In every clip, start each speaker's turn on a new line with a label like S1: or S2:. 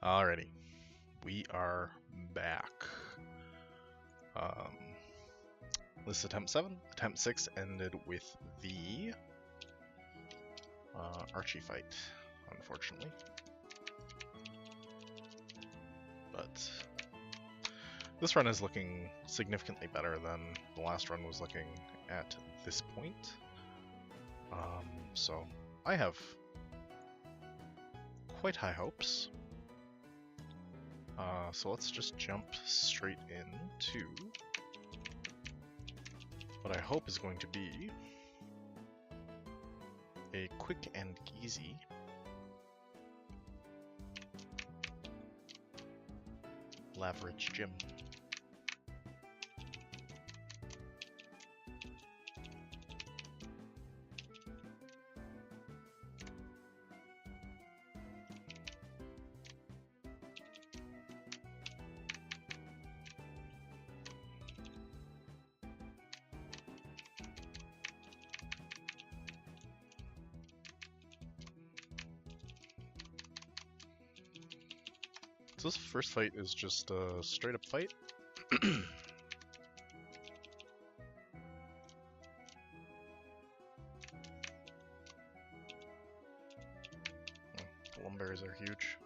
S1: Alrighty, we are back. This is attempt 7. Attempt 6 ended with the Archie fight, unfortunately. But this run is looking significantly better than the last run was looking at this point. So I have quite high hopes. So let's just jump straight into what I hope is going to be a quick and easy Lavaridge gym. So this first fight is just a straight up fight. Lumbears are huge.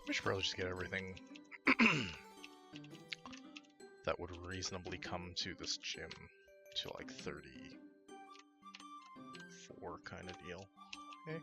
S1: We should probably just get everything that would reasonably come to this gym to like 34 kind of deal. Okay.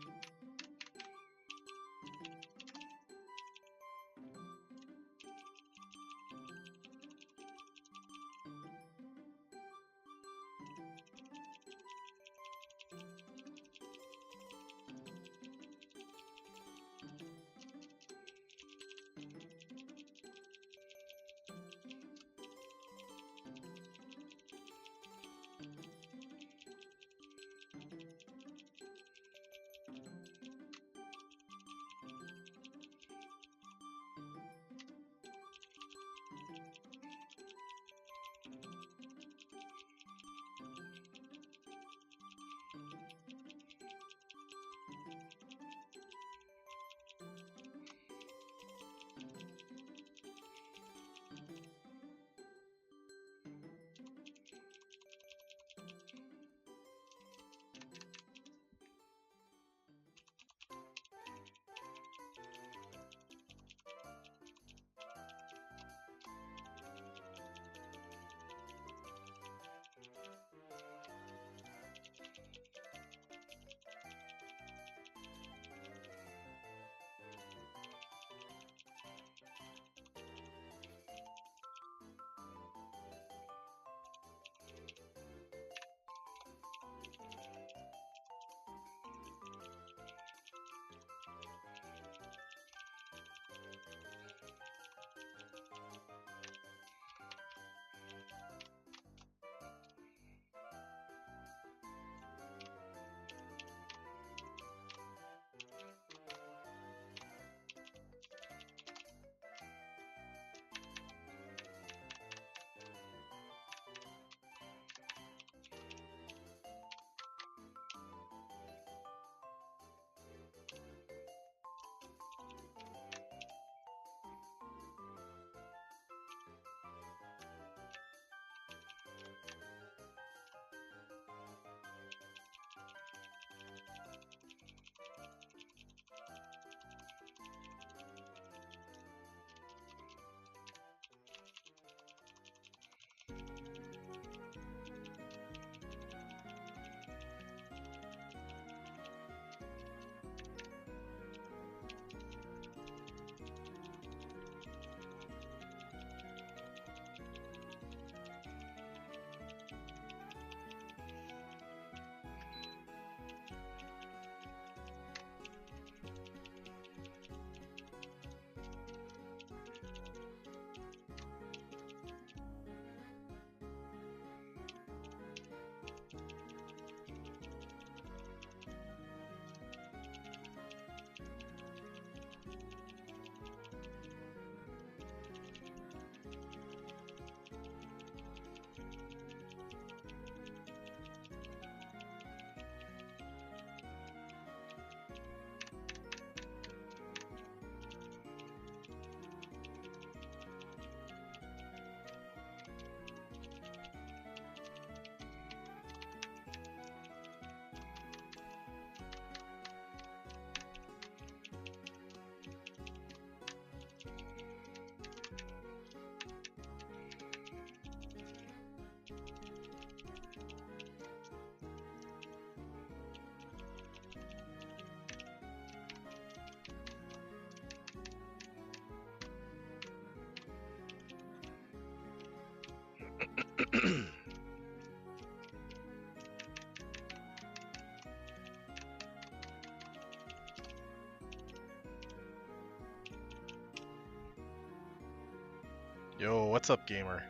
S1: Yo, what's up, gamer?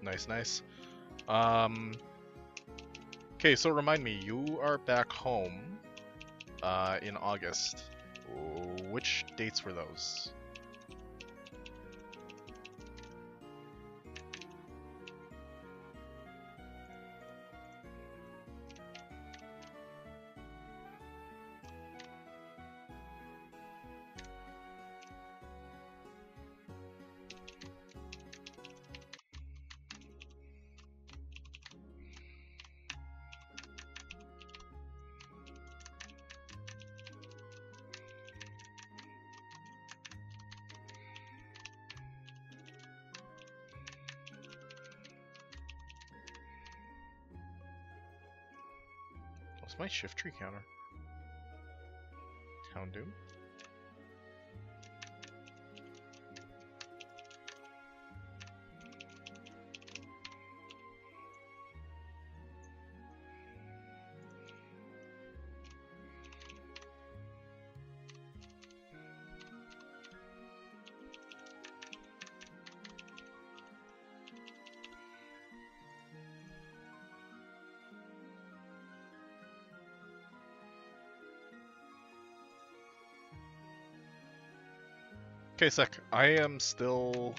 S1: Nice, nice. Okay, so remind me, you are back home in August. Which dates were those? What's my shift tree counter? Houndoom? Okay, sec. I am still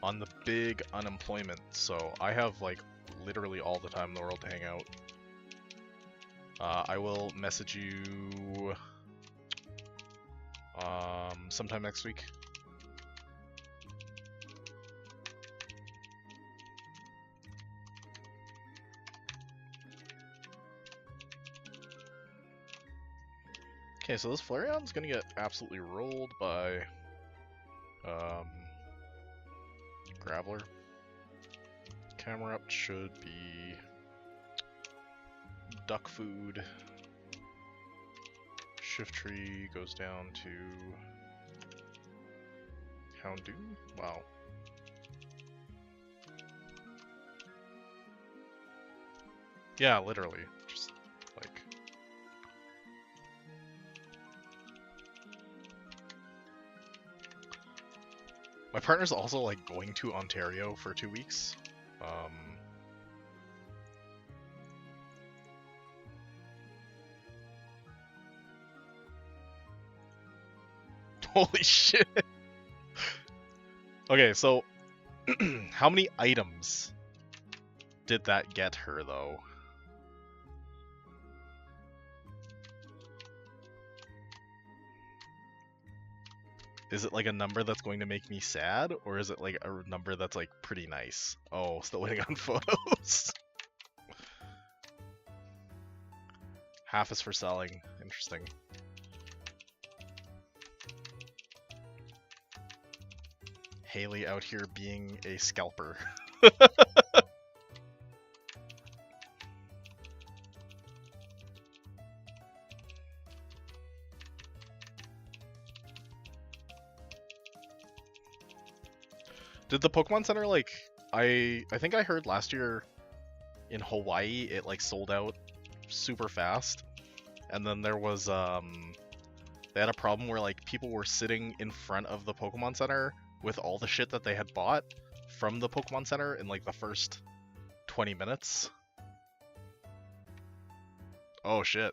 S1: on the big unemployment, so I have like literally all the time in the world to hang out. I will message you sometime next week. Okay, so this Flareon's gonna get absolutely rolled by Graveler. Camera up should be duck food. Shift tree goes down to Houndoom. Wow. Yeah, literally. Just like my partner's also like going to Ontario for 2 weeks. Holy shit. Okay, so how many items did that get her though? Is it like a number that's going to make me sad, or is it like a number that's like pretty nice? Oh, still waiting on photos. Half is for selling. Interesting. Haley out here being a scalper. Did the Pokemon Center, like, I think I heard last year in Hawaii it like sold out super fast, and then there was they had a problem where like people were sitting in front of the Pokemon Center with all the shit that they had bought from the Pokemon Center in like the first 20 minutes. Oh shit.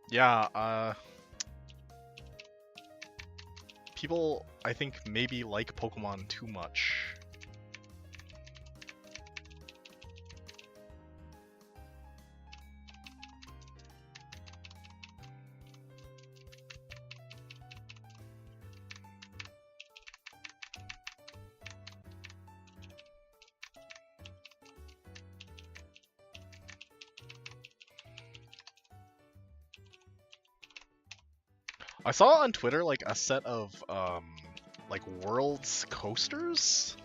S1: Yeah, people, I think, maybe like Pokemon too much. I saw on Twitter like a set of like Worlds coasters.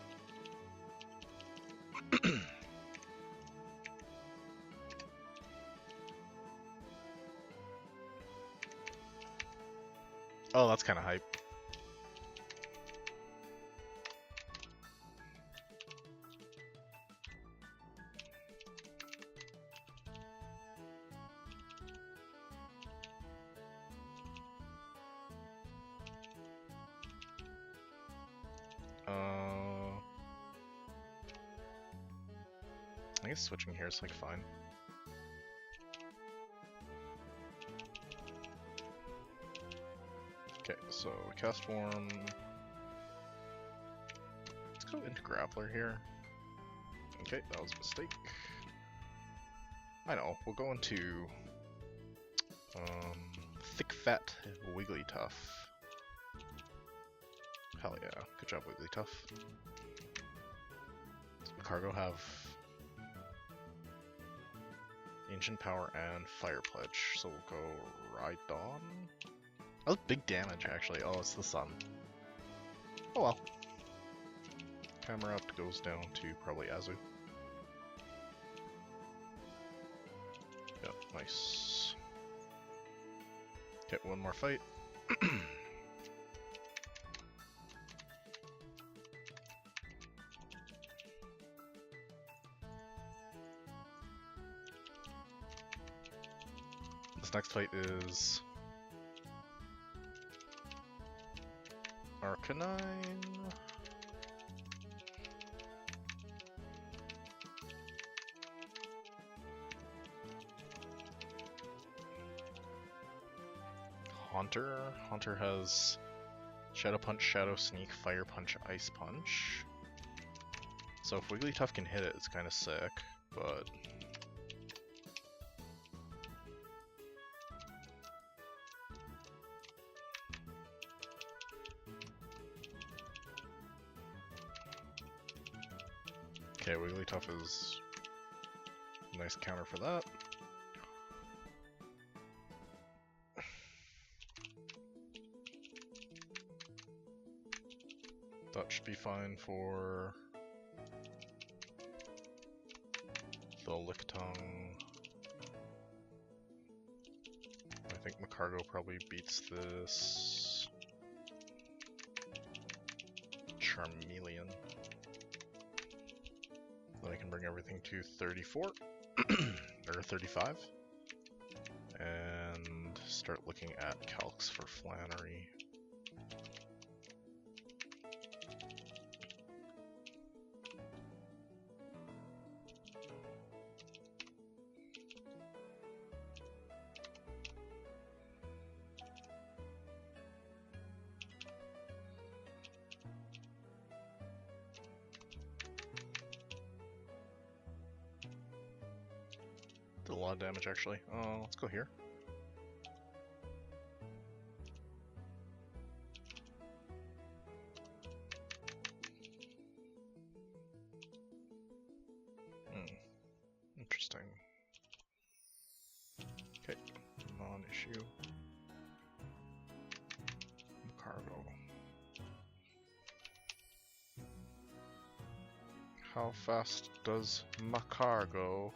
S1: Oh, that's kind of hype. I guess switching here is like fine. Okay, so cast form. Let's go into Grappler here. Okay, that was a mistake. I know, we'll go into Thick Fat Wigglytuff. Hell yeah, good job Wigglytuff. Does Cargo have Ancient Power and Fire Pledge? So we'll go Rhydon. That was big damage actually. Oh, it's the sun. Oh well. Camera up goes down to probably Azu. Yep, nice. Get one more fight. This next fight is Arcanine. Haunter has Shadow Punch, Shadow Sneak, Fire Punch, Ice Punch. So if Wigglytuff can hit it, it's kind of sick, but okay, Wigglytuff is a nice counter for that. That should be fine for the Lickitung. I think Macargo probably beats this Charmeleon. Then I can bring everything to 34, or 35, and start looking at calcs for Flannery. Did a lot of damage actually. Let's go here. Interesting. Okay, non-issue. Cargo. How fast does Macargo?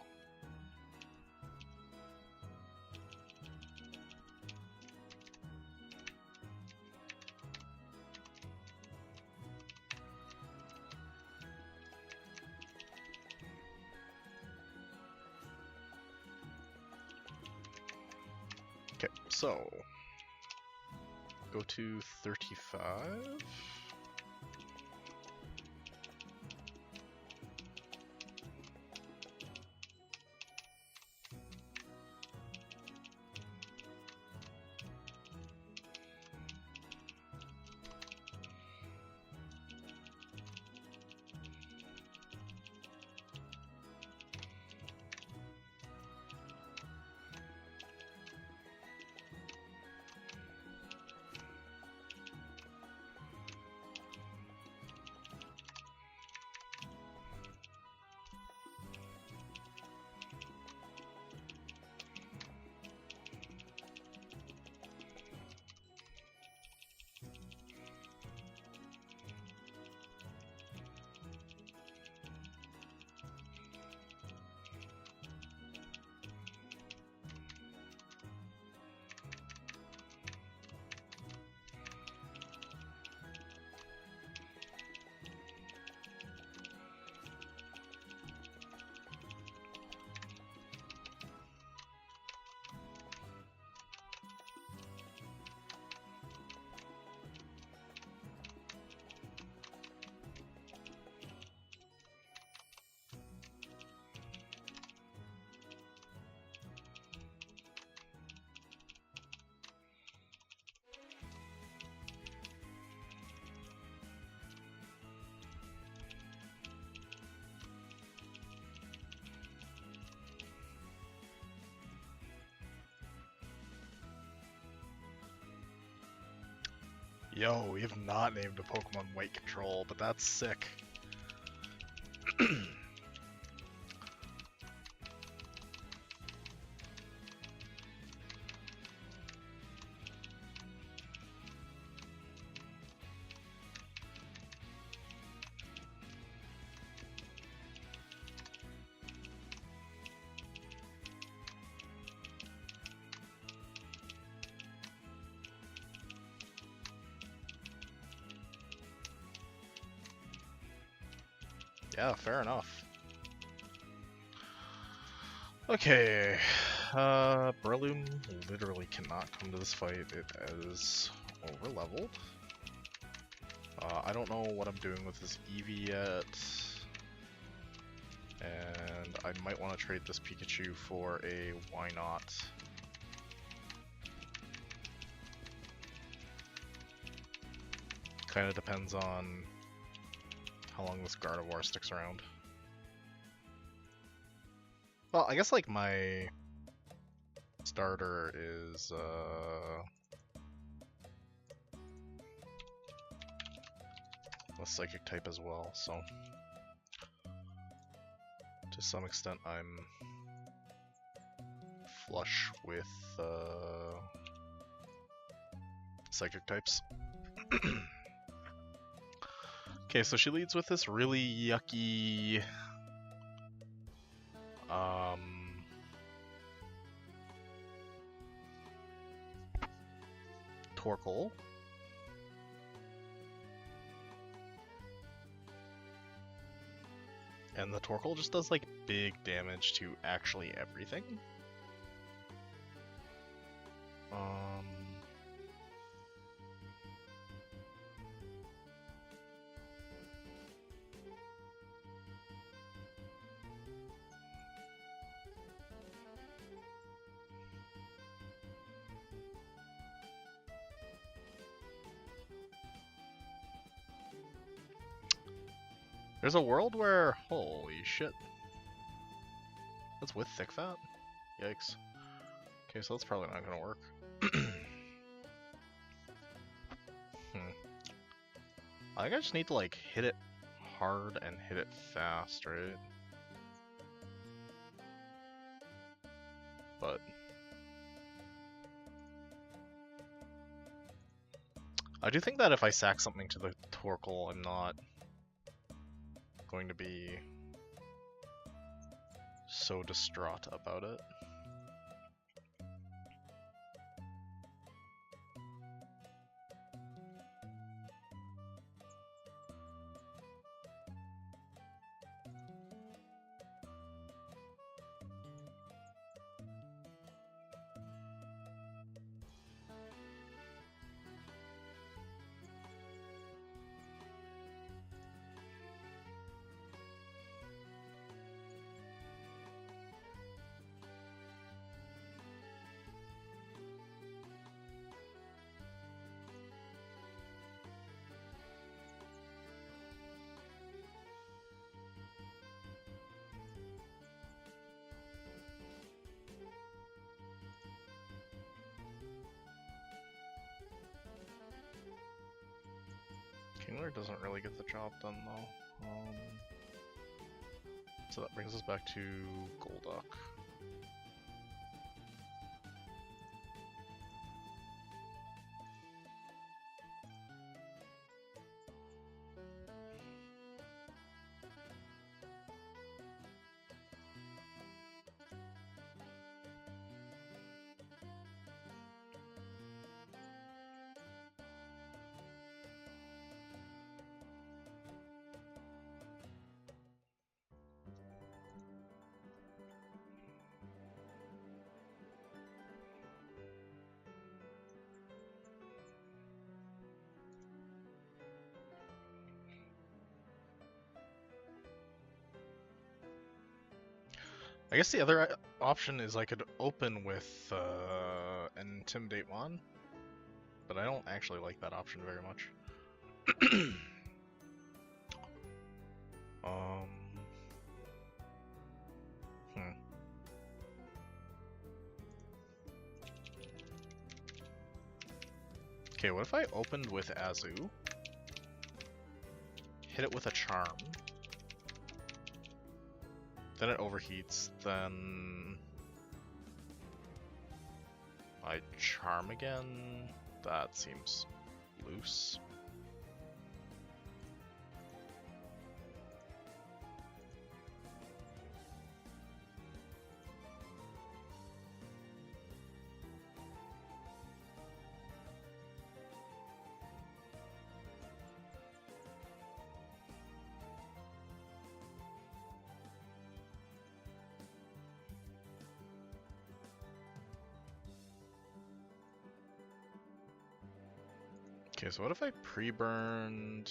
S1: Okay, so go to 35. Yo, we have not named a Pokemon Weight Control, but that's sick. Yeah, fair enough. Okay, Breloom literally cannot come to this fight. It is over-leveled. I don't know what I'm doing with this Eevee yet. And I might want to trade this Pikachu for a why not. Kind of depends on how long this Gardevoir sticks around. Well, I guess like my starter is a Psychic type as well, so to some extent I'm flush with Psychic types. Okay, so she leads with this really yucky Torkoal. And the Torkoal just does like big damage to actually everything. There's a world where, holy shit, that's with Thick Fat? Yikes. Okay, so that's probably not gonna work. I think I just need to like hit it hard and hit it fast, right? But I do think that if I sack something to the Torkoal, I'm not going to be so distraught about it. Kingler doesn't really get the job done though. So that brings us back to Golduck. I guess the other option is I could open with an Intimidate Wand, but I don't actually like that option very much. Okay, what if I opened with Azu? Hit it with a charm. Then it overheats, then I charm again? That seems loose. Okay, so what if I pre-burned...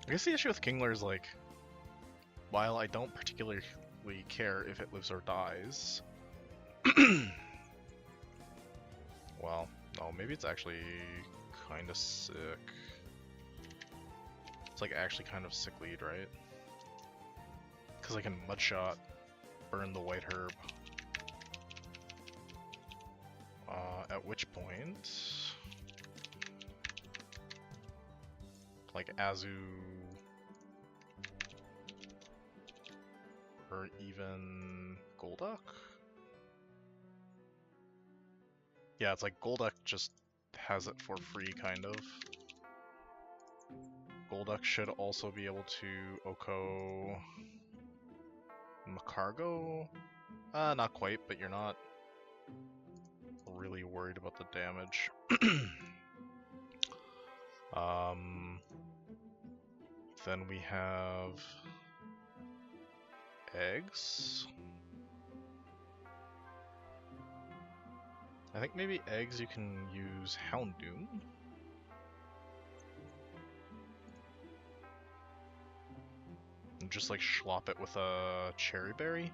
S1: I guess the issue with Kingler is, like, while I don't particularly care if it lives or dies... well, no, maybe it's actually kind of sick. It's, like, actually kind of sick lead, right? Because I can Mudshot, burn the white herb. At which point... like Azu... or even Golduck? Yeah, it's like Golduck just has it for free, kind of. Golduck should also be able to Oko... Macargo? Not quite, but you're not really worried about the damage. Then we have eggs. I think maybe eggs you can use Houndoom. And just like schlop it with a cherry berry.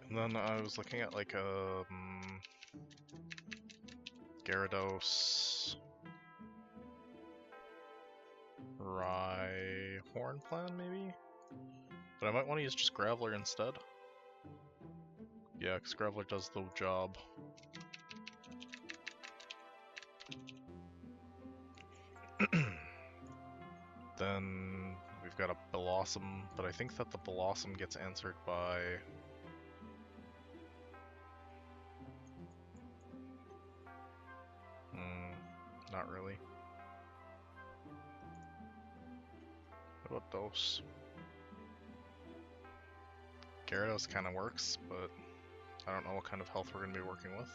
S1: And then I was looking at like Gyarados, Rhyhorn plan maybe? But I might want to use just Graveler instead. Yeah, because Graveler does the job. Then we've got a Blossom, but I think that the Blossom gets answered by... not really. What about those? Gyarados kind of works, but I don't know what kind of health we're going to be working with.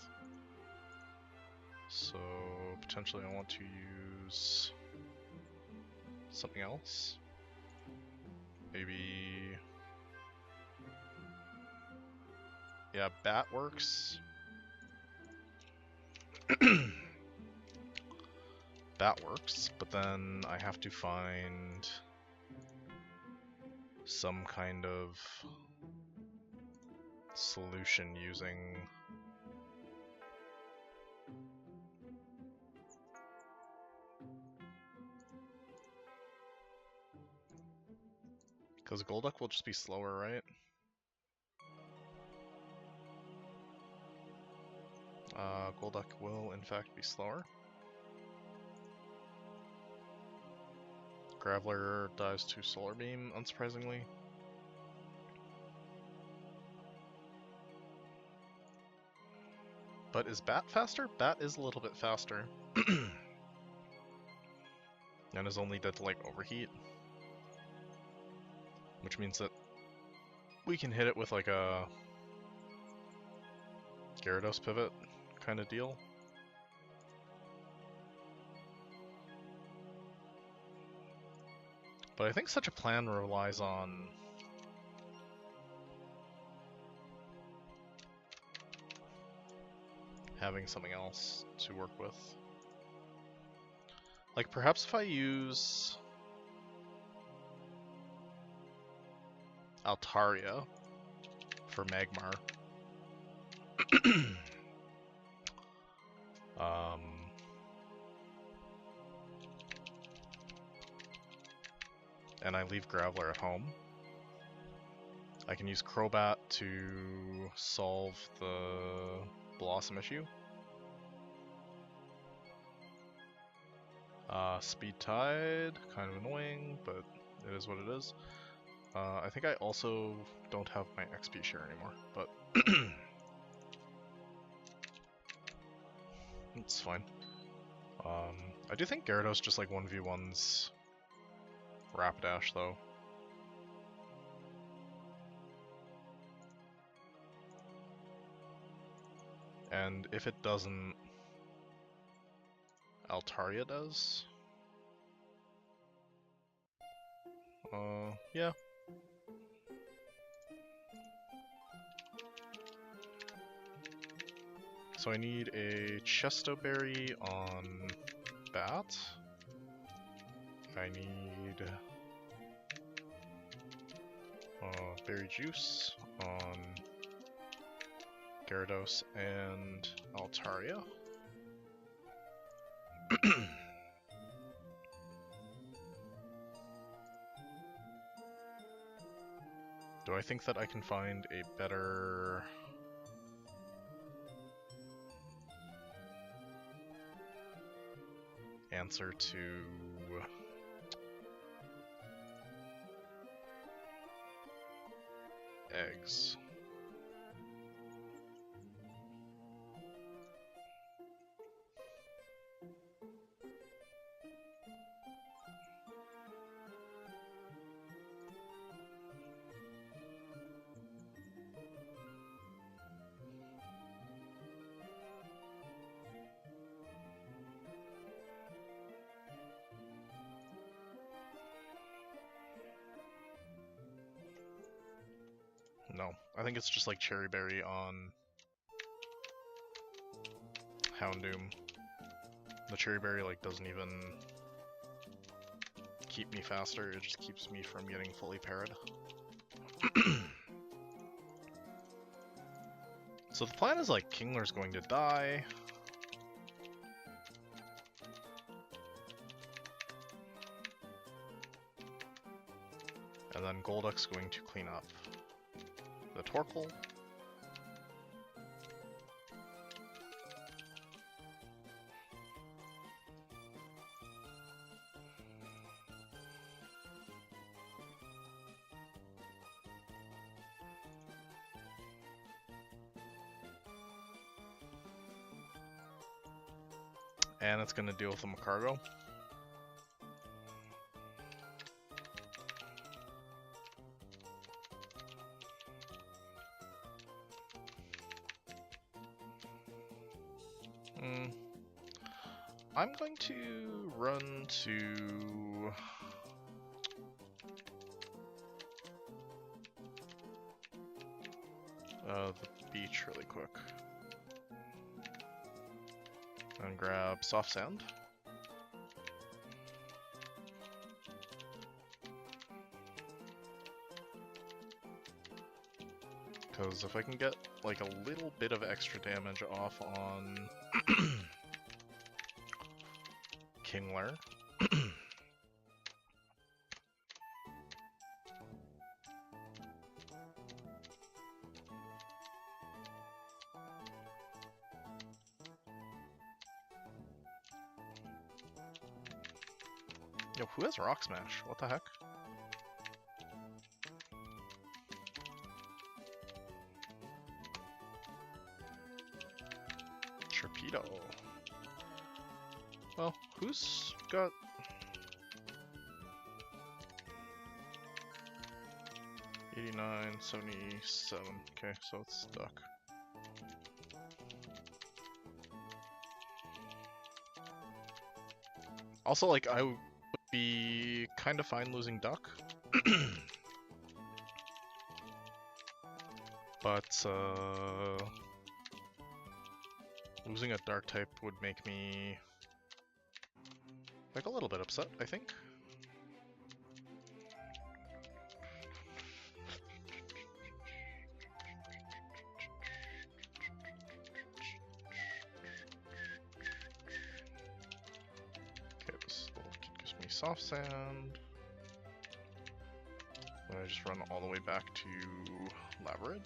S1: So potentially I want to use something else. Maybe... yeah, Bat works. That works, but then I have to find some kind of solution using... because Golduck will just be slower, right? Golduck will in fact be slower. Graveler dies to Solar Beam, unsurprisingly. But is Bat faster? Bat is a little bit faster. And is only dead to like overheat. Which means that we can hit it with like a Gyarados pivot kind of deal. But I think such a plan relies on having something else to work with. Like perhaps if I use Altaria for Magmar. And I leave Graveler at home. I can use Crobat to solve the Blossom issue. Speed Tide, kind of annoying, but it is what it is. I think I also don't have my XP share anymore, but it's fine. I do think Gyarados just like 1v1s Rapidash though. And if it doesn't, Altaria does. Yeah. So I need a Chesto Berry on Bat. I need Berry Juice on Gyarados and Altaria. Do I think that I can find a better answer to eggs? No, I think it's just like Cherry Berry on Houndoom. The Cherry Berry like doesn't even keep me faster, it just keeps me from getting fully parried. So the plan is like Kingler's going to die. And then Golduck's going to clean up the Torkoal. And it's going to deal with the Magcargo. I'm going to run to the beach really quick and grab Soft Sand. Because if I can get like a little bit of extra damage off on Kingler. Yo, who has Rock Smash? What the heck? Torpedo. Well, who's got... $89, $77. Okay, so it's stuck. Also, like, I would be kind of fine losing Duck. But, losing a Dark type would make me, like, a little bit upset, I think. Okay, this little kid gives me soft sand. Then I just run all the way back to Lavaridge.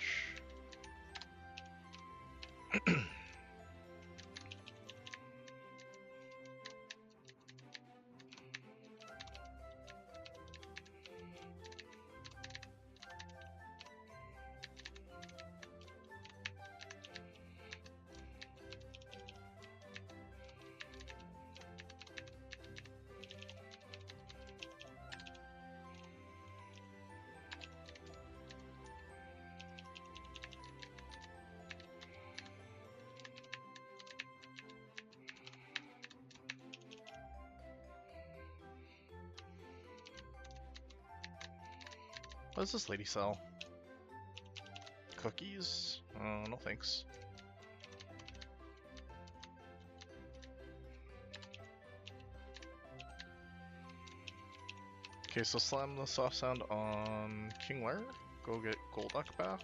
S1: What does this lady sell? Cookies? No thanks. Okay, so slam the soft sound on King Lair. Go get Golduck back.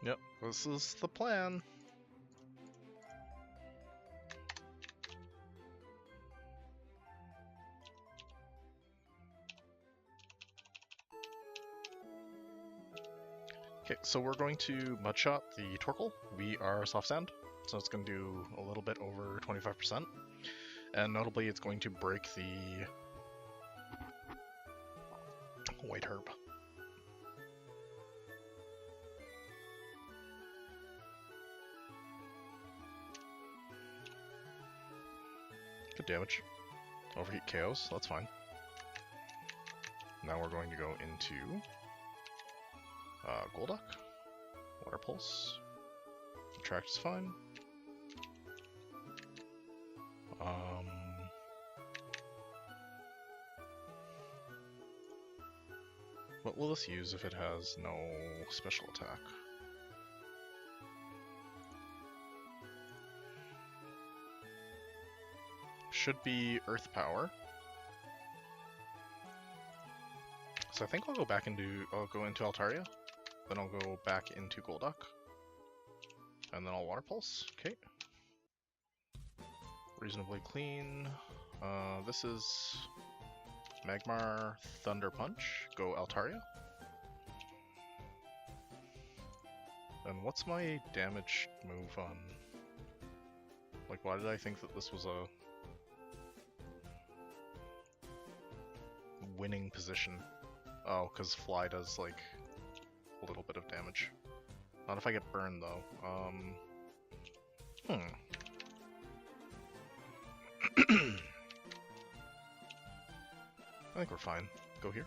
S1: Yep, this is the plan. Okay, so we're going to Mudshot the Torkoal. We are soft sand, so it's going to do a little bit over 25%. And notably, it's going to break the White Herb. Good damage. Overheat KOs, that's fine. Now we're going to go into Golduck. Water Pulse. Attract is fine. What will this use if it has no special attack? Should be Earth Power. So I think I'll go back into Altaria, then I'll go back into Golduck, and then I'll Water Pulse. Okay. Reasonably clean. This is Magmar, Thunder Punch. Go Altaria. And what's my damage move on? Like, why did I think that this was a winning position? Oh, because Fly does, like, a little bit of damage. Not if I get burned, though. I think we're fine. Go here.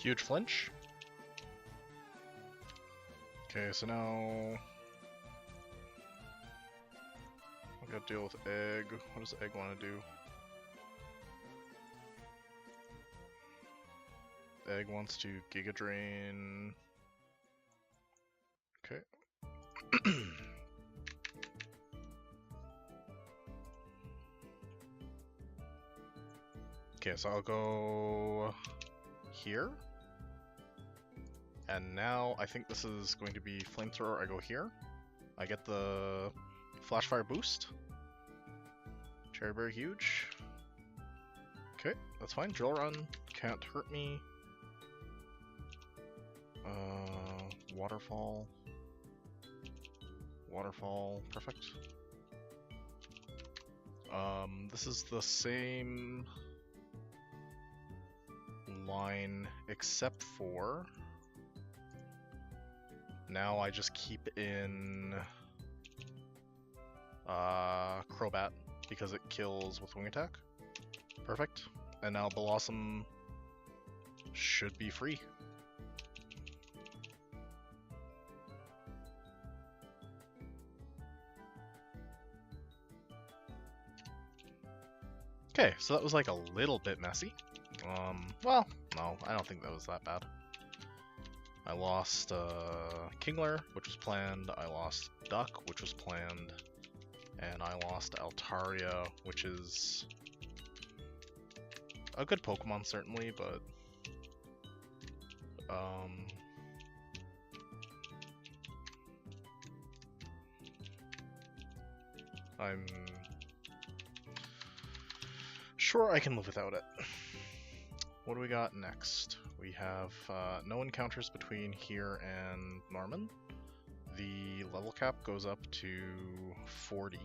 S1: Huge flinch. Okay, so now I gotta deal with Egg. What does Egg want to do? Egg wants to Giga Drain. Okay. Okay, so I'll go here. And now I think this is going to be Flamethrower. I go here. I get the Flashfire boost. Cherry Berry huge. Okay, that's fine. Drill Run can't hurt me. Waterfall. Waterfall, perfect. This is the same line except for now I just keep in Crobat because it kills with Wing Attack. Perfect. And now Blossom should be free. Okay, so that was like a little bit messy. Well, no, I don't think that was that bad. I lost Kingler, which was planned. I lost Duck, which was planned. And I lost Altaria, which is a good Pokemon, certainly, but I'm sure I can live without it. What do we got next? We have no encounters between here and Norman. The level cap goes up to 40.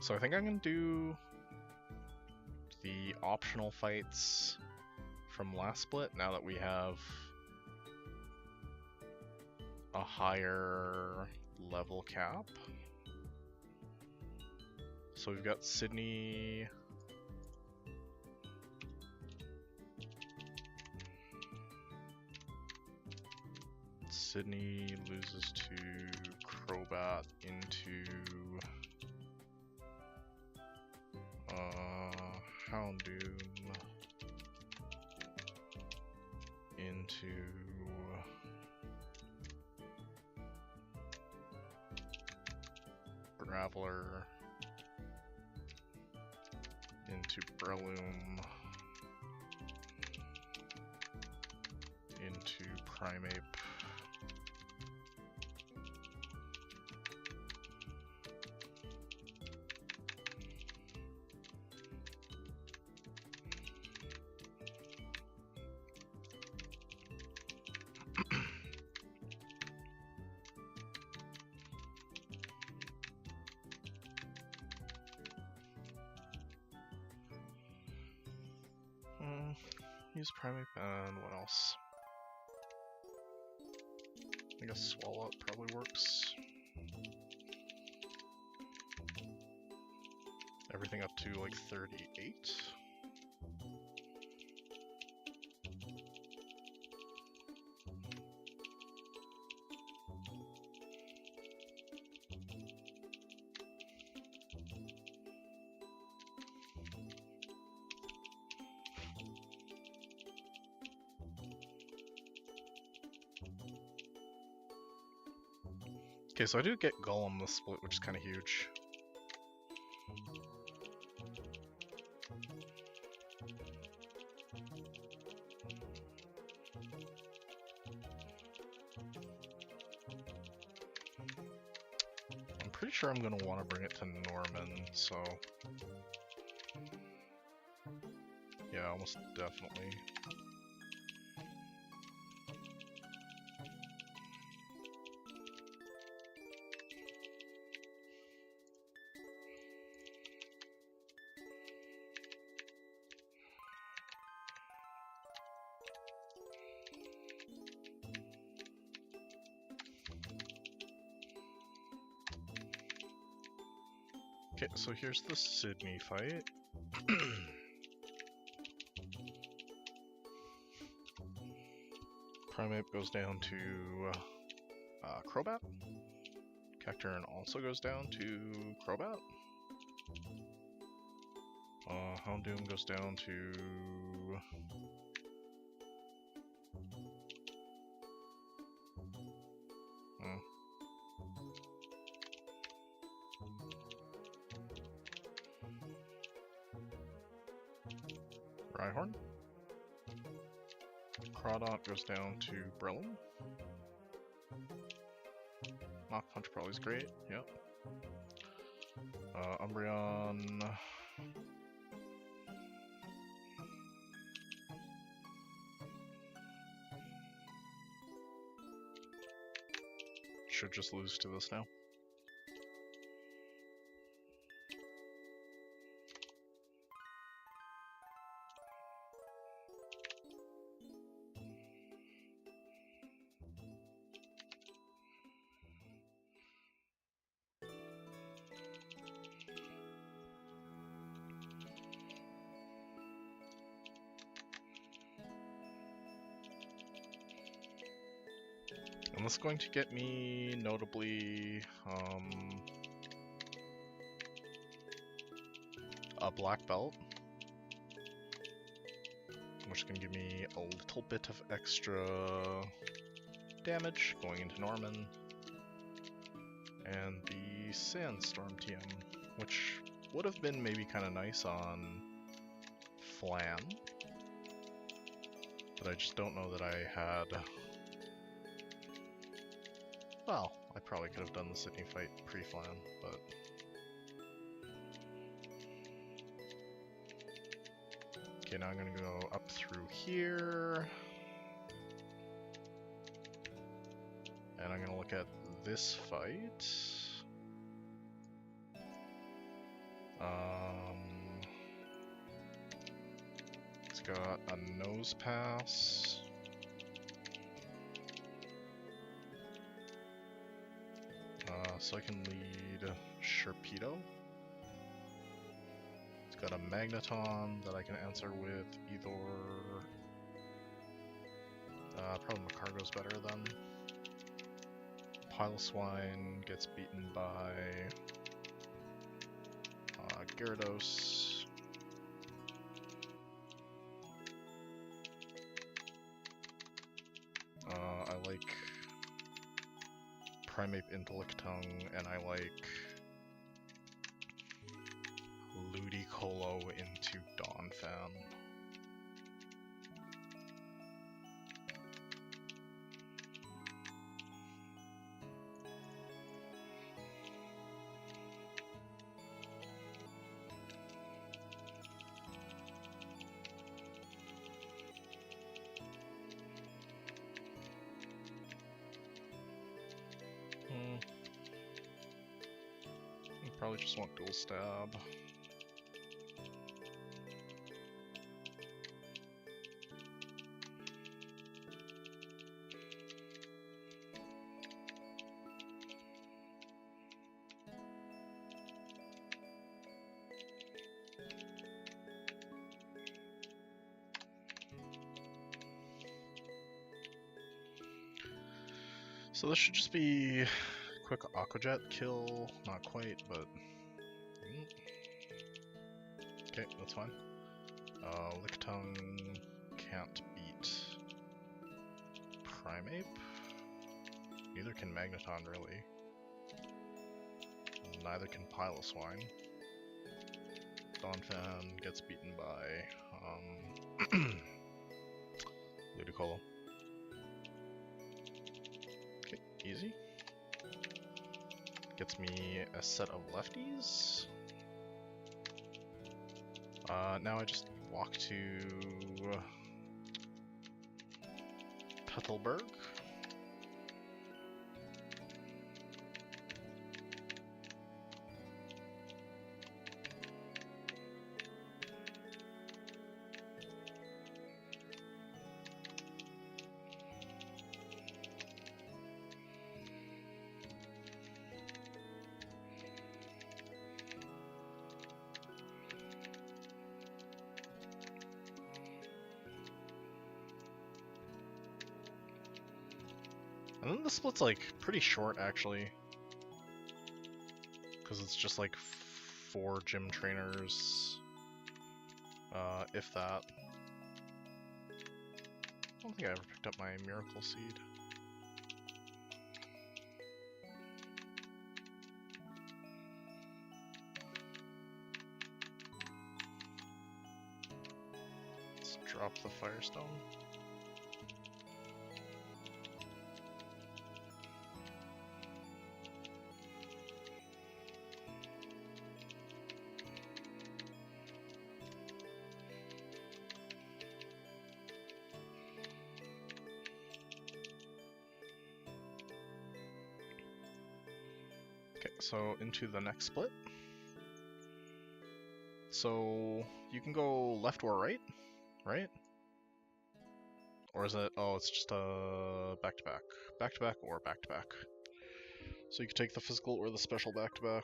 S1: So I think I'm going to do the optional fights from last split now that we have a higher level cap. So we've got Sydney. Sydney loses to Crobat into Houndoom into Graveler into Breloom into Primeape use Primeape and what else? I guess Swallow probably works. Everything up to like 38. Okay, so I do get Golem this split, which is kind of huge. I'm pretty sure I'm going to want to bring it to Norman, so yeah, almost definitely. Okay, so here's the Sydney fight. Primeape goes down to Crobat. Cacturne also goes down to Crobat. Houndoom goes down to Rhyhorn. Crawdont goes down to Breloom. Mach Punch probably is great, yep. Umbreon. Should just lose to this now. And this is going to get me notably a black belt, which can give me a little bit of extra damage going into Norman, and the Sandstorm TM, which would have been maybe kind of nice on Flan, but I just don't know that I had. Well, I probably could have done the Sydney fight pre-Flan, but okay, now I'm gonna go up through here, and I'm gonna look at this fight. It's got a nose pass. So I can lead Sharpedo. It's got a Magneton that I can answer with either. Probably Macargo's better than. Piloswine gets beaten by Gyarados. I like Primeape into Lickitung, and I like Ludicolo into Donphan. Probably just want dual stab. So this should just be quick Aqua Jet kill, not quite, but okay, that's fine. Lickitung can't beat Primeape. Neither can Magneton, really. Neither can Piloswine. Donphan gets beaten by Ludicolo. Okay, easy. Gets me a set of lefties. Now I just walk to Petalburg. And then the split's like pretty short actually, because it's just like 4 gym trainers, if that. I don't think I ever picked up my miracle seed. Let's drop the firestone. Okay, so into the next split. So you can go left or right, right? Or is it, oh, it's just back-to-back. Back-to-back or back-to-back. So you can take the physical or the special back-to-back.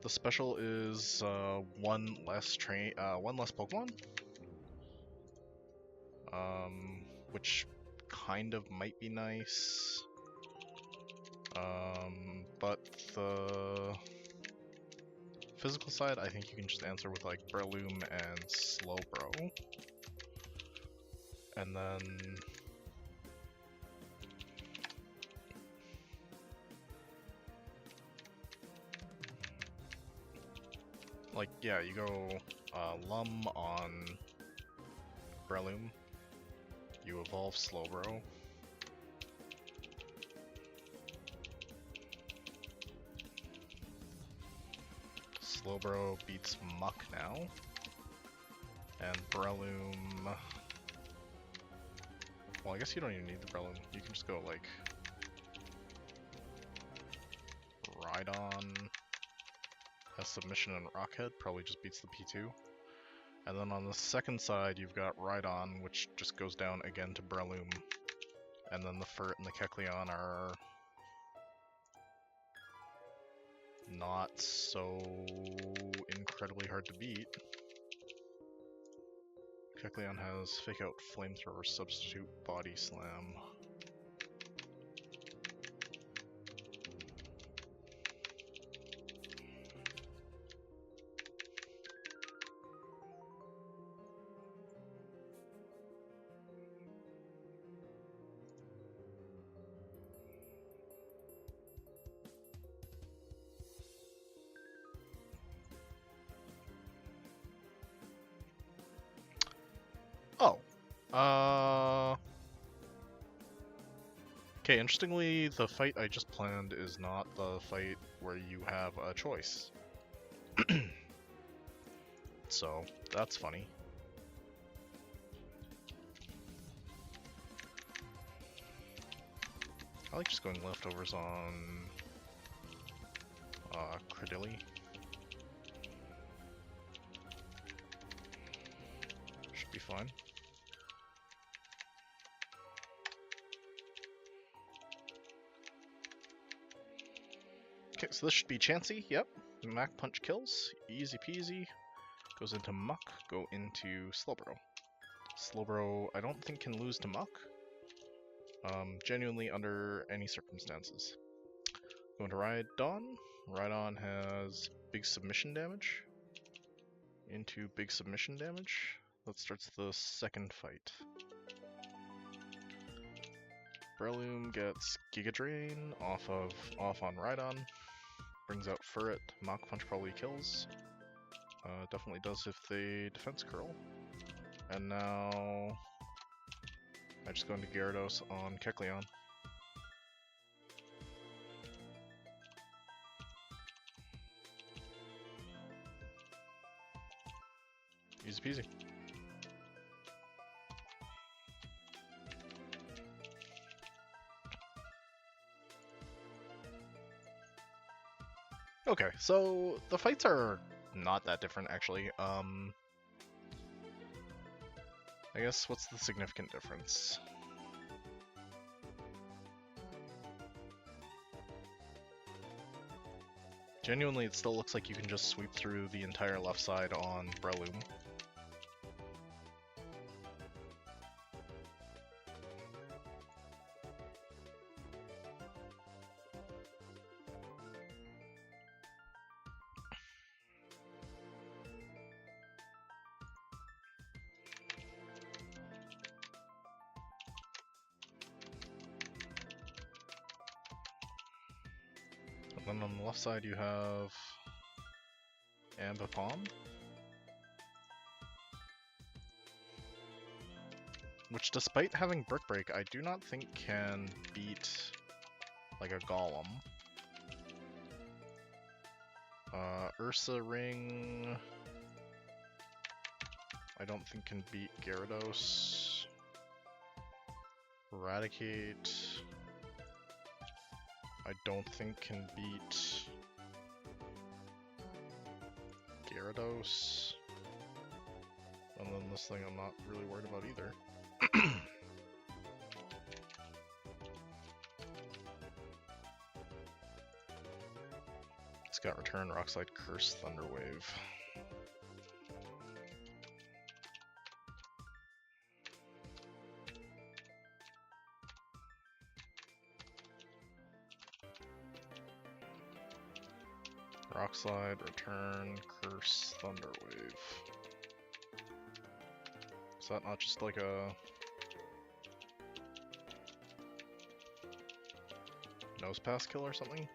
S1: The special is one less Pokemon. Which kind of might be nice. But the physical side, I think you can just answer with like Breloom and Slowbro. And then like, yeah, you go Lum on Breloom. You evolve Slowbro. Slowbro beats Muck now. And Breloom... Well, I guess you don't even need the Breloom. You can just go, like... Rhydon has Submission and Rockhead, probably just beats the P2. And then on the second side, you've got Rhydon, which just goes down again to Breloom. And then the Furt and the Kecleon are... not so incredibly hard to beat. Kecleon has Fake Out, Flamethrower, Substitute, Body Slam. Oh. Okay, interestingly, the fight I just planned is not the fight where you have a choice. So, that's funny. I like just going leftovers on Credilli. Should be fine. Okay, so this should be Chansey, yep. Mac Punch kills, easy peasy. Goes into Muck, go into Slowbro. Slowbro, I don't think can lose to Muck. Genuinely under any circumstances. Going to Rhydon. Rhydon has big submission damage. Into big submission damage. That starts the second fight. Breloom gets Giga Drain off on Rhydon. Brings out Furret. Mach Punch probably kills. Definitely does if they defense curl. And now I just go into Gyarados on Kecleon. Easy peasy. Okay, so the fights are not that different actually. I guess what's the significant difference? Genuinely, it still looks like you can just sweep through the entire left side on Breloom. Then on the left side you have Ambipom, which despite having Brick Break, I do not think can beat like a Golem. Ursa Ring, I don't think can beat Gyarados. Eradicate, I don't think can beat Gyarados. And then this thing I'm not really worried about either. It's got Return, Rockslide, Curse, Thunderwave. Rockslide, Return, Curse, Thunderwave. Is that not just like a nose pass kill or something?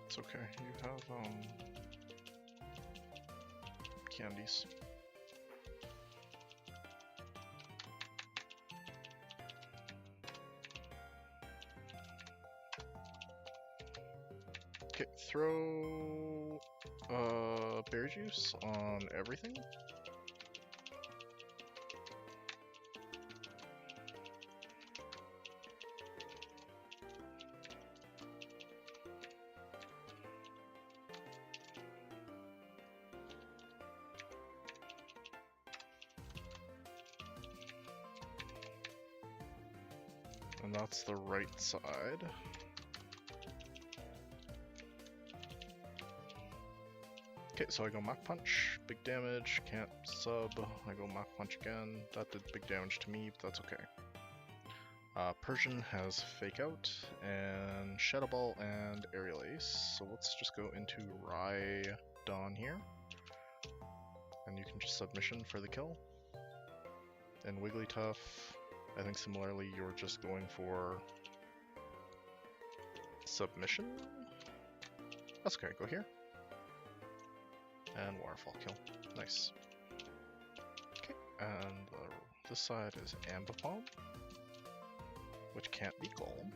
S1: It's okay, you have candies. Okay, throw berry juice on everything. And that's the right side. Okay, so I go Mach Punch, big damage, can't sub, I go Mach Punch again, that did big damage to me, but that's okay. Persian has Fake Out, and Shadow Ball, and Aerial Ace, so let's just go into Rhydon here. And you can just Submission for the kill. And Wigglytuff, I think similarly you're just going for Submission? That's okay, go here. And Waterfall kill. Nice. Okay, and this side is Ambipom, which can't be Golem.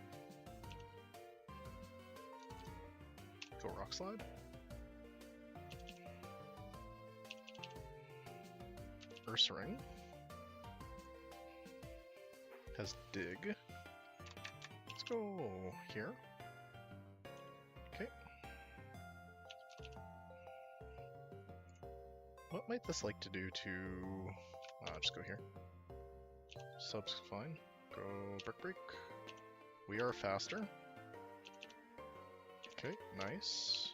S1: Go Rock Slide. Ursaring has Dig. Let's go here. Okay. What might this like to do to... just go here. Sub's fine. Go Brick Break. We are faster. Okay, nice.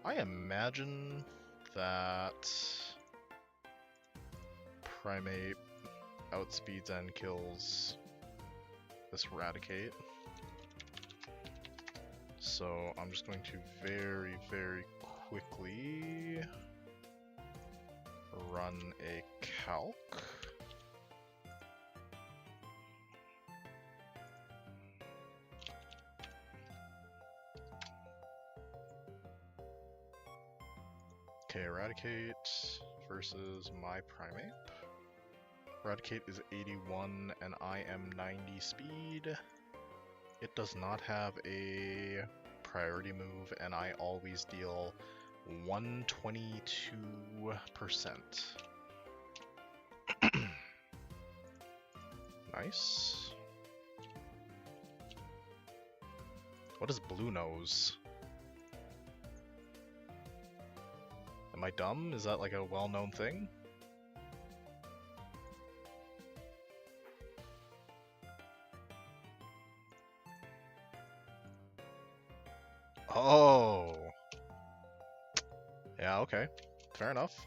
S1: I imagine that Primate outspeeds and kills this Eradicate. So I'm just going to very, very quickly run a calc. Okay, Eradicate versus my Primate. Eradicate is 81 and I am 90 speed. It does not have a priority move and I always deal 122%. Nice. What is Blue Nose? Am I dumb? Is that like a well-known thing? Oh. Yeah, okay. Fair enough.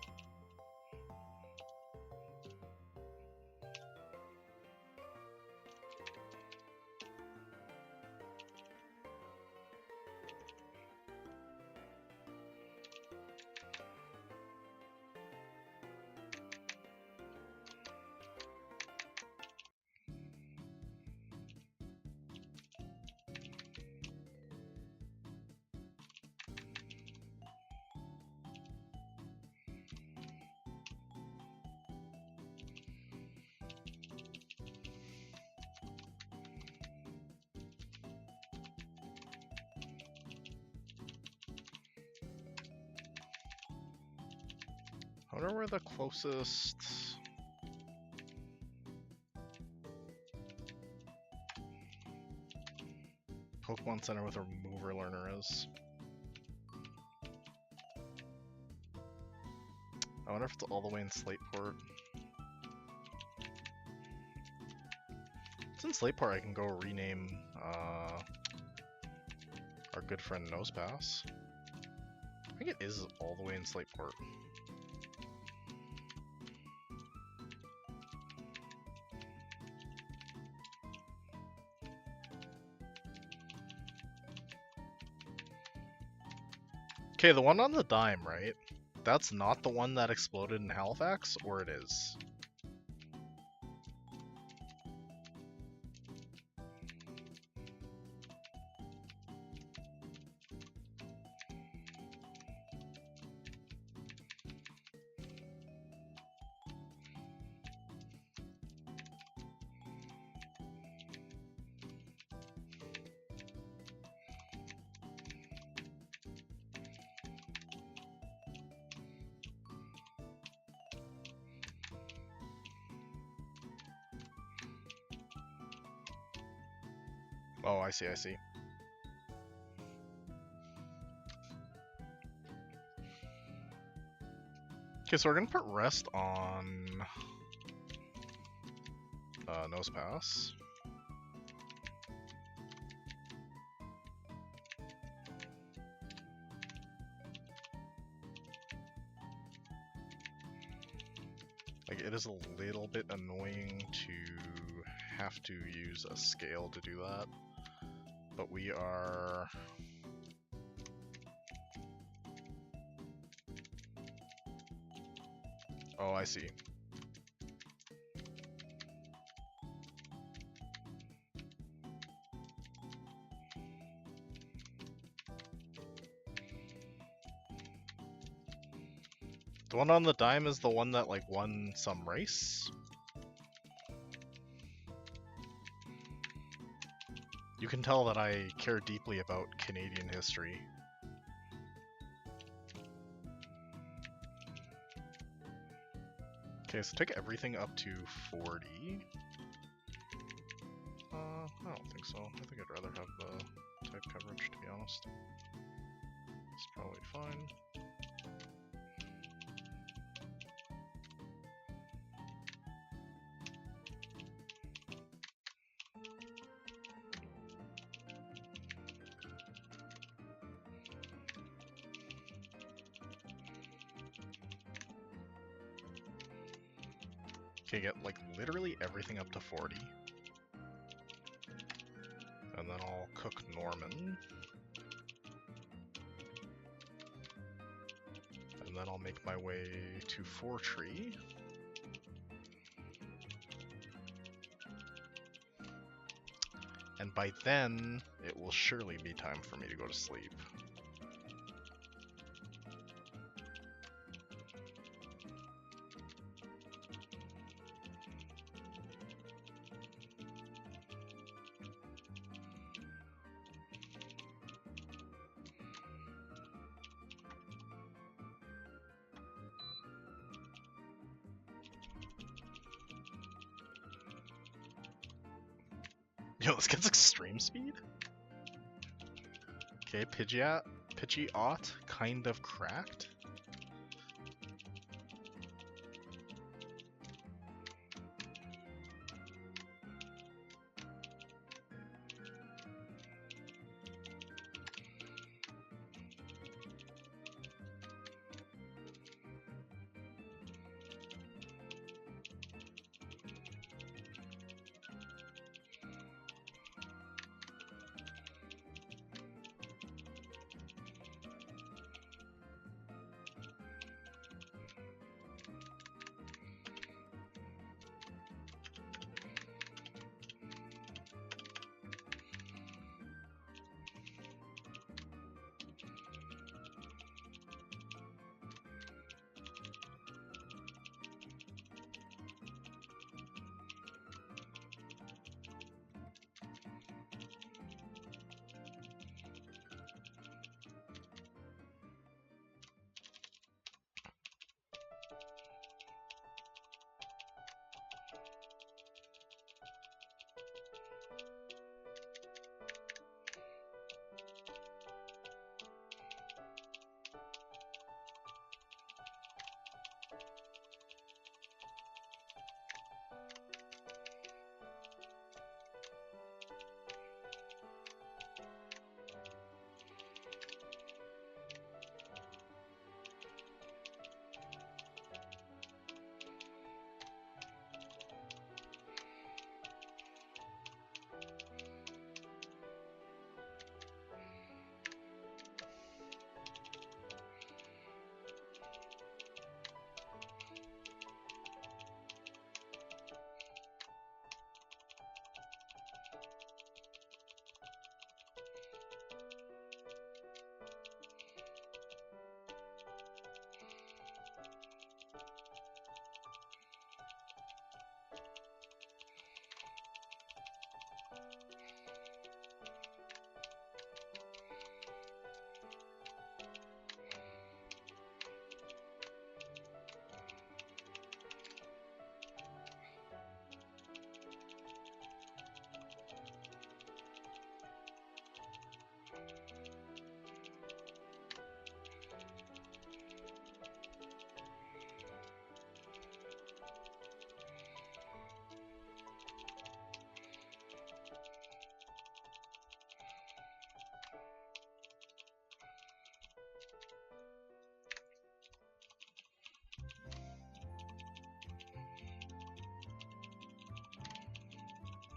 S1: I wonder where the closest Pokemon Center with a mover learner is. I wonder if it's all the way in Slateport. It's in Slateport, I can go rename our good friend Nosepass. I think it is all the way in Slateport. Okay, the one on the dime, right? That's not the one that exploded in Halifax, or it is? Oh, I see, I see. Okay, so we're gonna put rest on Nosepass. Like, it is a little bit annoying to have to use a scale to do that, but we are... Oh, I see. The one on the dime is the one that, like, won some race? You can tell that I care deeply about Canadian history. Okay, so take everything up to 40. I don't think so. I think I'd rather have the type coverage, to be honest. It's probably fine. Okay, get like literally everything up to 40. And then I'll cook Norman. And then I'll make my way to Fortree. And by then, it will surely be time for me to go to sleep. Yo, this gets extreme speed? Okay, Pidgeot, kind of cracked.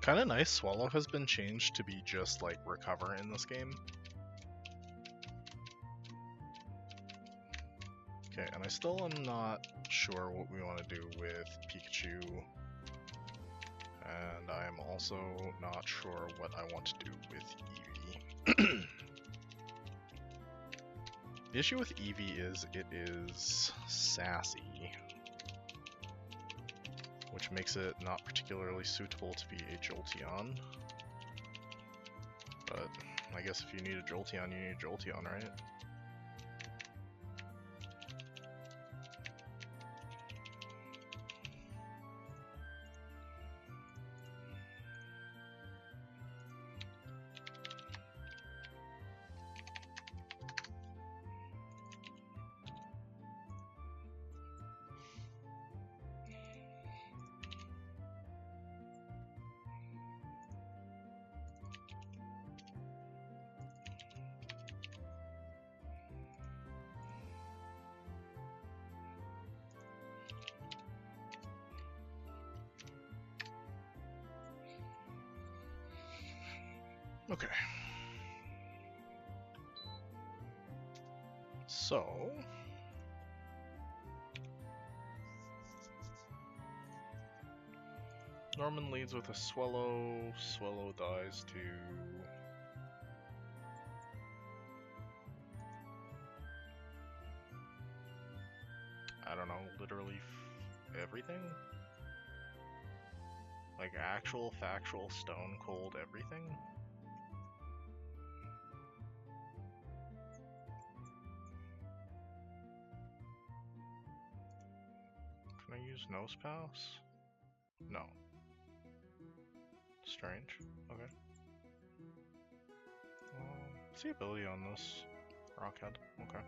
S1: Kind of nice, Swallow has been changed to be just like recover in this game. Okay, and I still am not sure what we want to do with Pikachu. And I am also not sure what I want to do with Eevee. The issue with Eevee is it is sassy, which makes it not particularly suitable to be a Jolteon. But I guess if you need a Jolteon, you need a Jolteon, right? Okay. So Norman leads with a Swallow. Swallow dies to I don't know, literally everything? Like actual, factual, stone cold everything? Can I use Nose Pass? No. Strange. Okay. What's the ability on this Rockhead? Okay.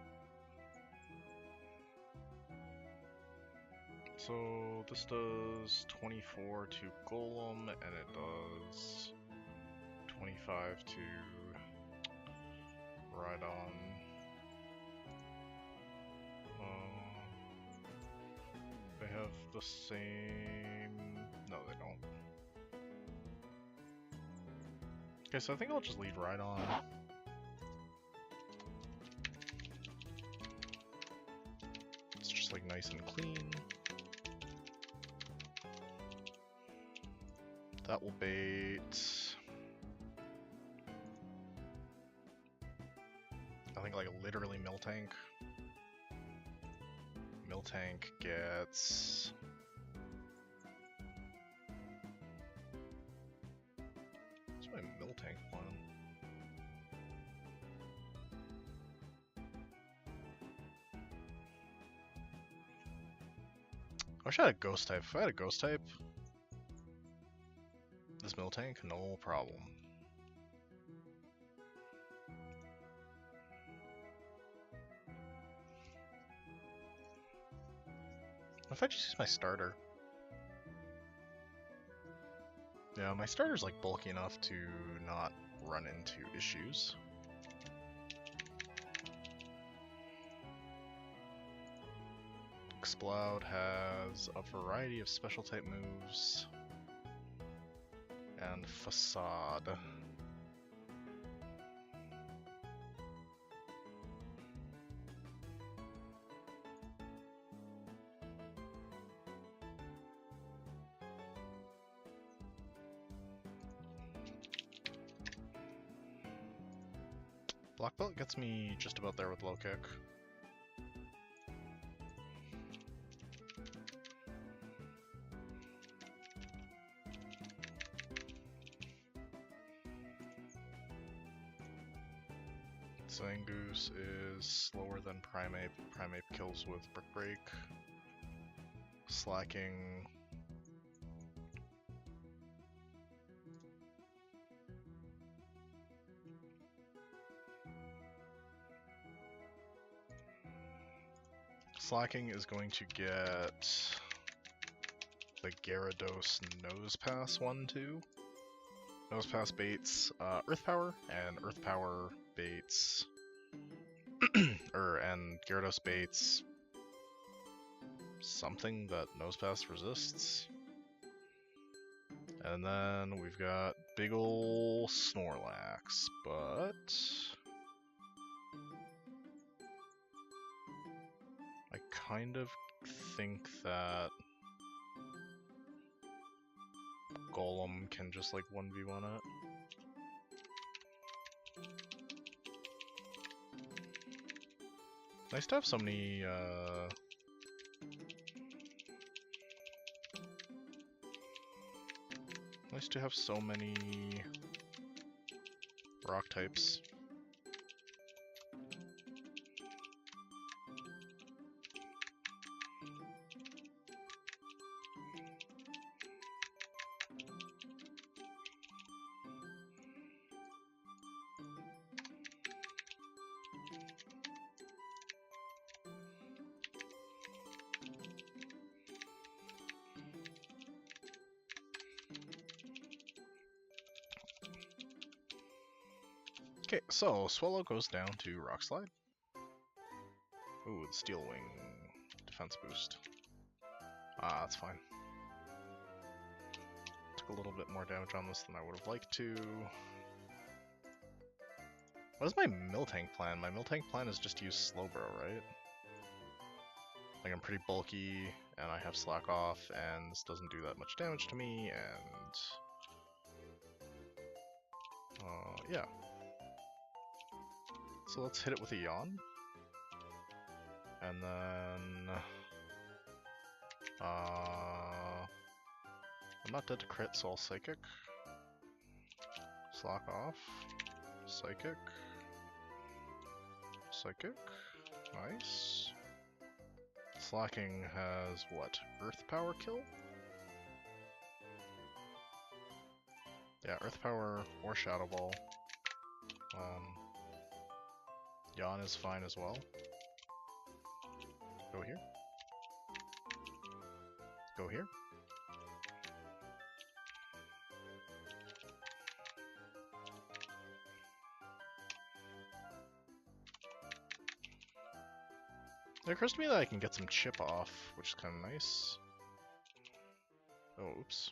S1: So this does 24 to Golem, and it does 25 to Rhydon. They have the same... No, they don't. Okay, so I think I'll just lead Rhydon. It's just like nice and clean. That will bait. I think like literally Miltank. Miltank gets... What's my Miltank plan? I wish I had a Ghost type. If I had a Ghost type, this Miltank, no problem. What if I just use my starter? Yeah, my starter's like bulky enough to not run into issues. Exploud has a variety of special type moves. And Facade. Black Belt gets me just about there with low kick. Zangoose is slower than Primeape. Primeape kills with Brick Break. Slacking. Slacking is going to get the Gyarados Nose Pass 1-2. Nose Pass baits Earth Power, and Earth Power baits and Gyarados baits something that Nose Pass resists. And then we've got big ol' Snorlax, but I kind of think that Golem can just like 1v1 it. Nice to have so many nice to have so many rock types. Okay, so Swallow goes down to Rock Slide. Ooh, the Steel Wing defense boost. Ah, that's fine. Took a little bit more damage on this than I would have liked to. What is my Miltank plan? My Miltank plan is just use Slowbro, right? Like, I'm pretty bulky, and I have Slack Off, and this doesn't do that much damage to me, and yeah. So let's hit it with a Yawn. And then I'm not dead to crit, so I'll Psychic. Slack Off. Psychic. Psychic. Nice. Slacking has what? Earth Power kill? Yeah, Earth Power or Shadow Ball. Yawn is fine as well. Go here. Go here. It occurs to me that I can get some chip off, which is kind of nice. Oh, oops.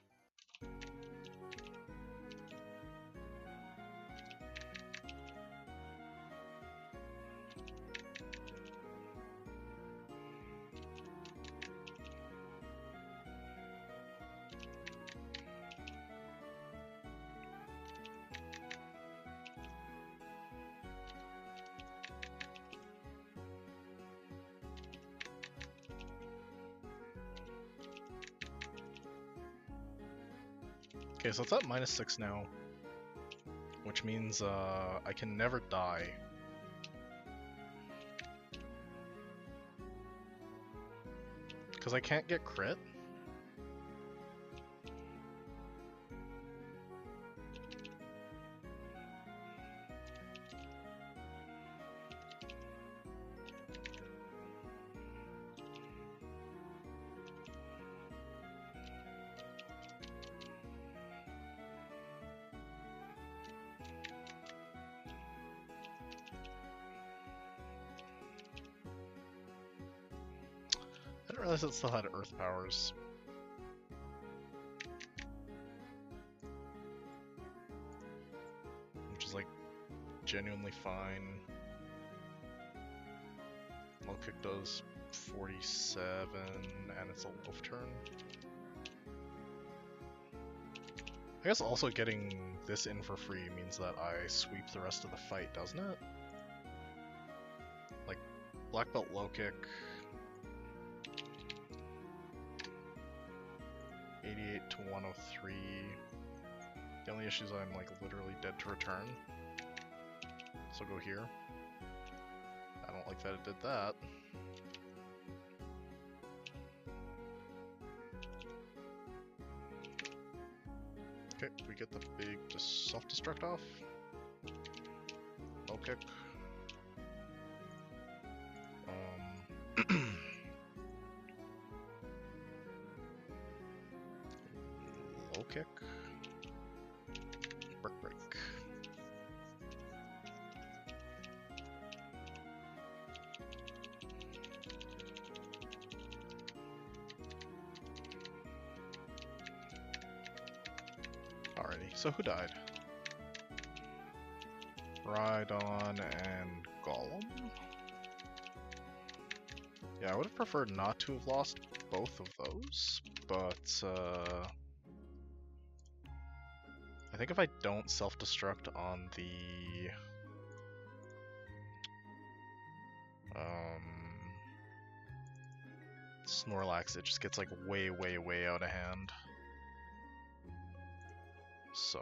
S1: Okay, so it's at -6 now, which means I can never die. Because I can't get crit. I didn't realize it still had Earth powers. Which is like genuinely fine. Low kick does 47 and it's a loaf turn. I guess also getting this in for free means that I sweep the rest of the fight, doesn't it? Like, black belt low kick. 88 to 103. The only issue is I'm like literally dead to return. So go here. I don't like that it did that. Okay, we get the big self-destruct off. Low kick. Low kick. Brick break. Alrighty, so who died? Rhydon and Golem? Yeah, I would have preferred not to have lost both of those, but I think if I don't self-destruct on the Snorlax, it just gets like way out of hand. So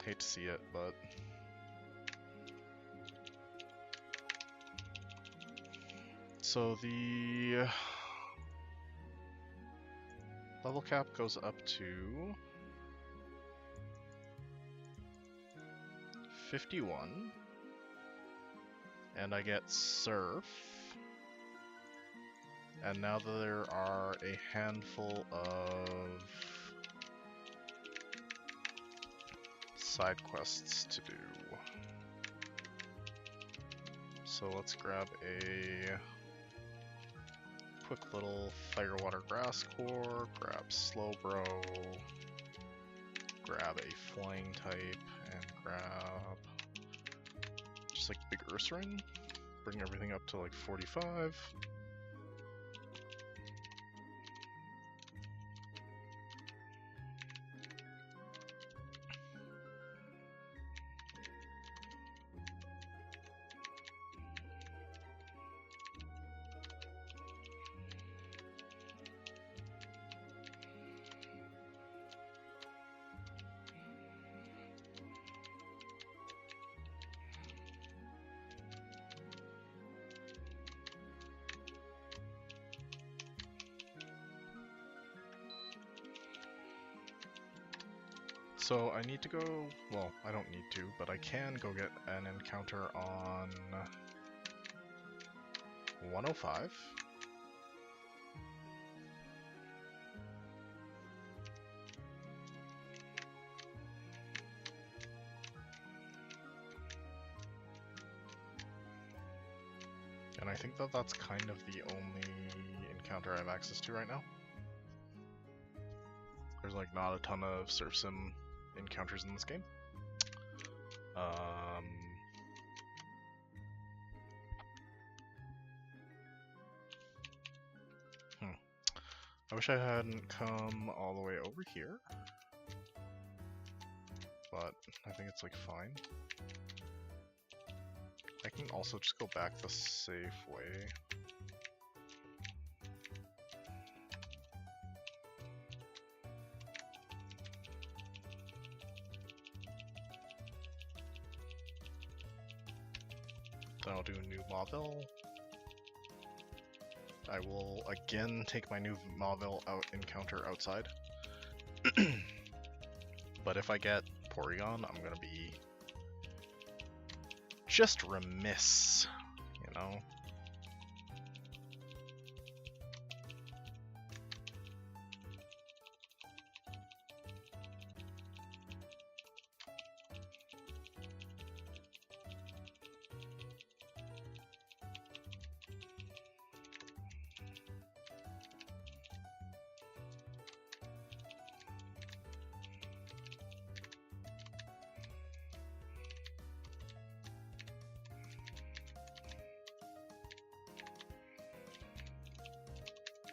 S1: hate to see it, but so the level cap goes up to 51, and I get Surf, and now there are a handful of side quests to do. So let's grab a quick little Fire Water Grass Core, grab Slowbro, grab a Flying type, and grab just like Big Ursaring, bring everything up to like 45. So I need to go, well, I don't need to, but I can go get an encounter on 105. And I think that that's kind of the only encounter I have access to right now. There's like not a ton of Surf Sim encounters in this game. I wish I hadn't come all the way over here, but I think it's like fine. I can also just go back the safe way. Then I'll do a new Mauville. I will again take my new Mauville out encounter outside. But if I get Porygon, I'm gonna be just remiss, you know?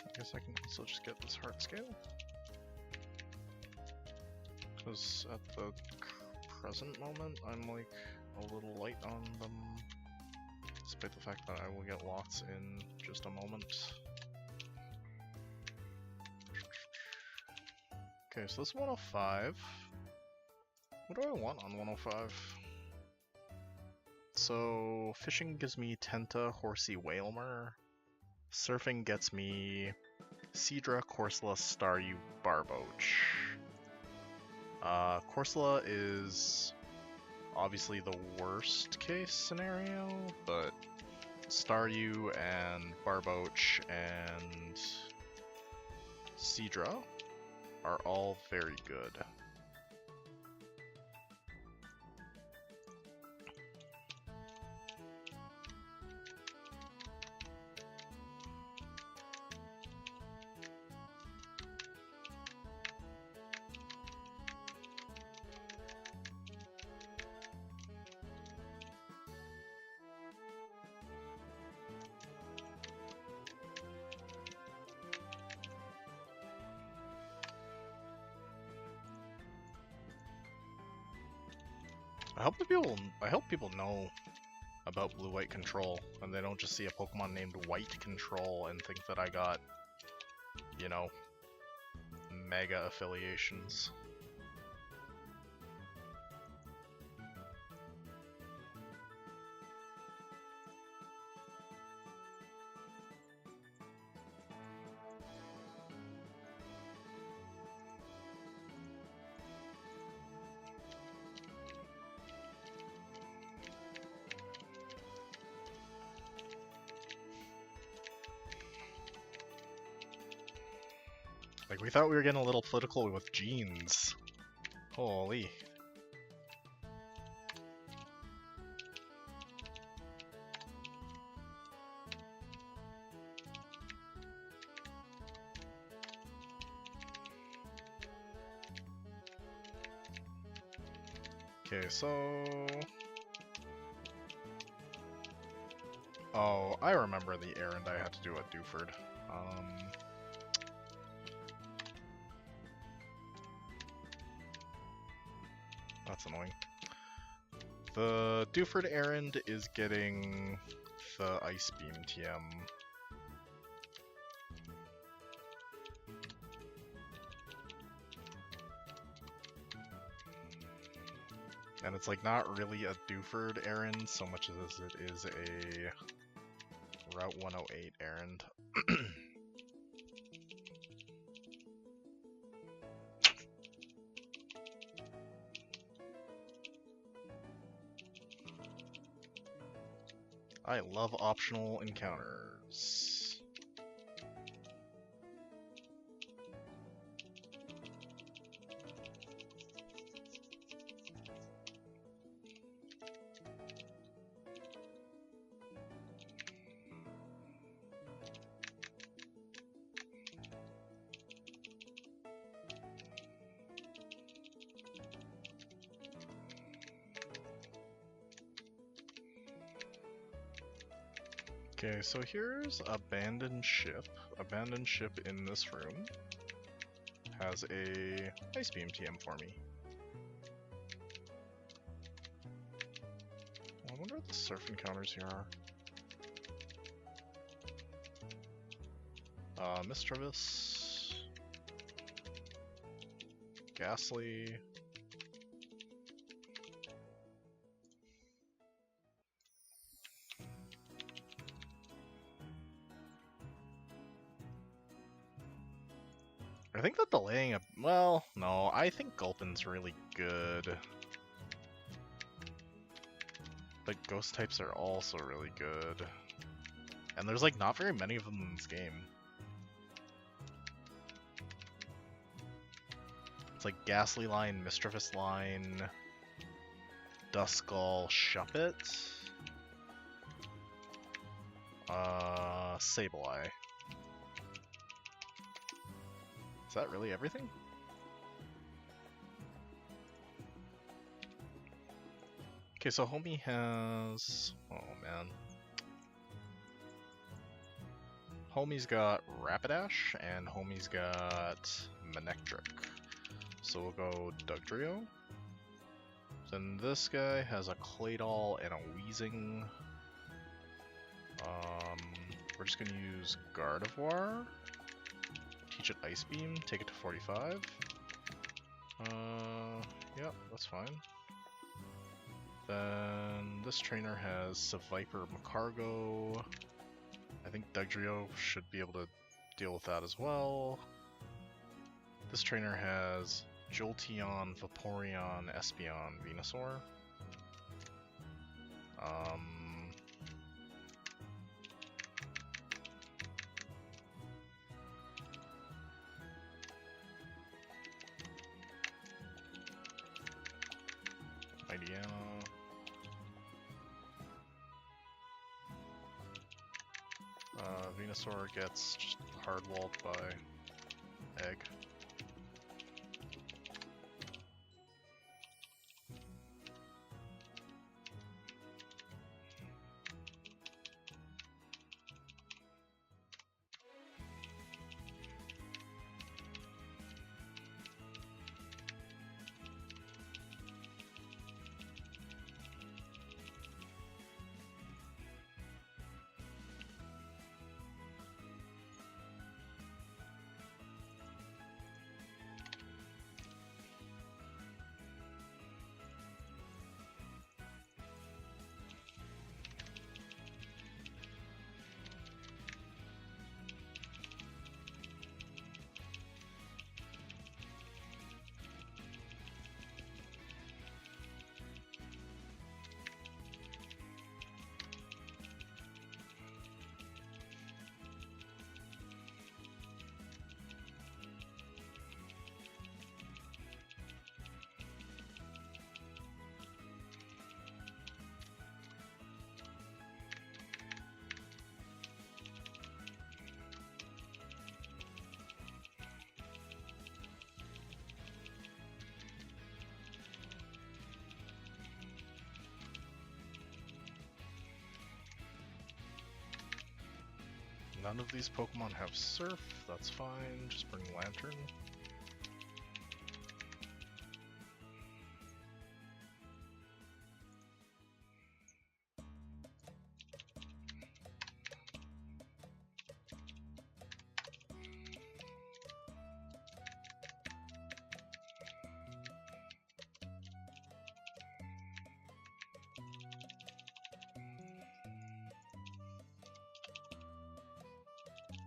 S1: I guess I can also just get this heart scale. Because at the present moment, I'm like a little light on them, despite the fact that I will get lots in just a moment. Okay, so this is 105. What do I want on 105? So, fishing gives me Tenta, Horsey, Whalmer. Surfing gets me Seadra, Corsola, Staryu, Barboach. Corsola is obviously the worst case scenario, but Staryu and Barboach and Seadra are all very good. I hope people know about blue-white control, and they don't just see a Pokemon named White Control and think that I got, you know, mega affiliations. Like, we thought we were getting a little political with genes. Holy. Okay, so... Oh, I remember the errand I had to do at Dewford. That's annoying. The Dewford errand is getting the Ice Beam TM. And it's like not really a Dewford errand so much as it is a Route 108 errand. I love optional encounters. Okay, so here's Abandoned Ship. Abandoned Ship in this room has a Ice Beam TM for me. I wonder what the surf encounters here are. Mischievous, Ghastly. I think that delaying well, no, I think Gulpin's really good. But ghost types are also really good. And there's like not very many of them in this game. It's like Ghastly line, Mischievous line, Duskull, Shuppet, Sableye. Is that really everything? Okay, so Homie has... oh man. Homie's got Rapidash, and Homie's got Manectric. So we'll go Dugtrio. Then this guy has a Claydol and a Weezing. We're just gonna use Gardevoir. Teach it Ice Beam, take it to 45. Yeah, that's fine. Then this trainer has Seviper Macargo. I think Dugtrio should be able to deal with that as well. This trainer has Jolteon, Vaporeon, Espeon, Venusaur. Idea. Venusaur gets just hard-walled by Egg. None of these Pokemon have Surf, that's fine, just bring Lantern.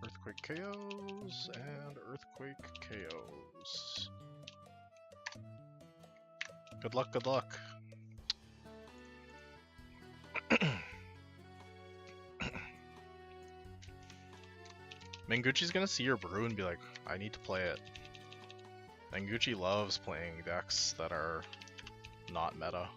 S1: Earthquake KOs and Earthquake KOs. Good luck, good luck. Manguchi's gonna see your brew and be like, I need to play it. Manguchi loves playing decks that are not meta.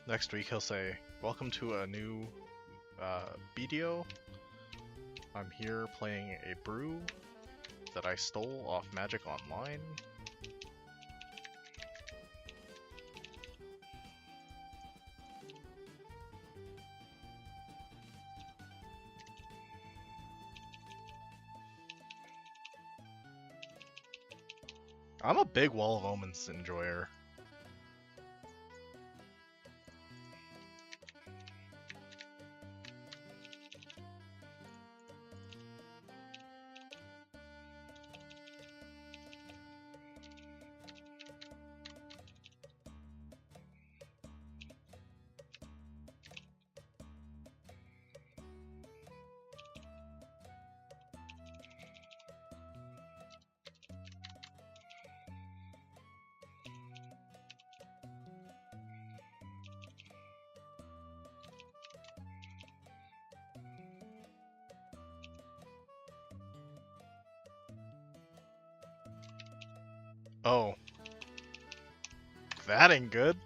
S1: Next week he'll say, welcome to a new BDO. I'm here playing a brew that I stole off Magic Online. I'm a big Wall of Omens enjoyer. Oh. That ain't good.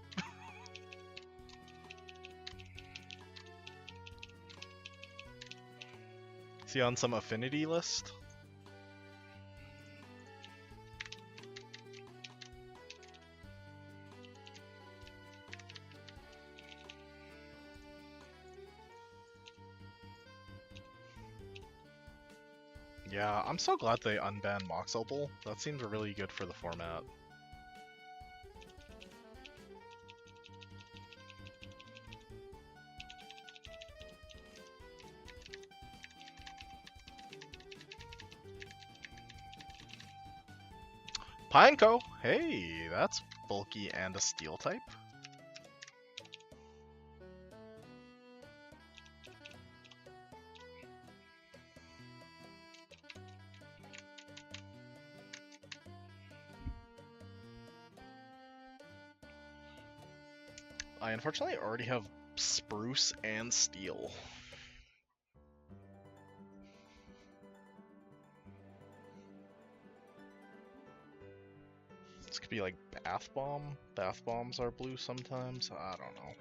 S1: Is he on some affinity list? Yeah, I'm so glad they unbanned Mox Opal. That seems really good for the format. Pineco! Hey, that's bulky and a steel type. I unfortunately already have Spruce and Steel. This could be like Bath Bomb. Bath Bombs are blue sometimes. I don't know.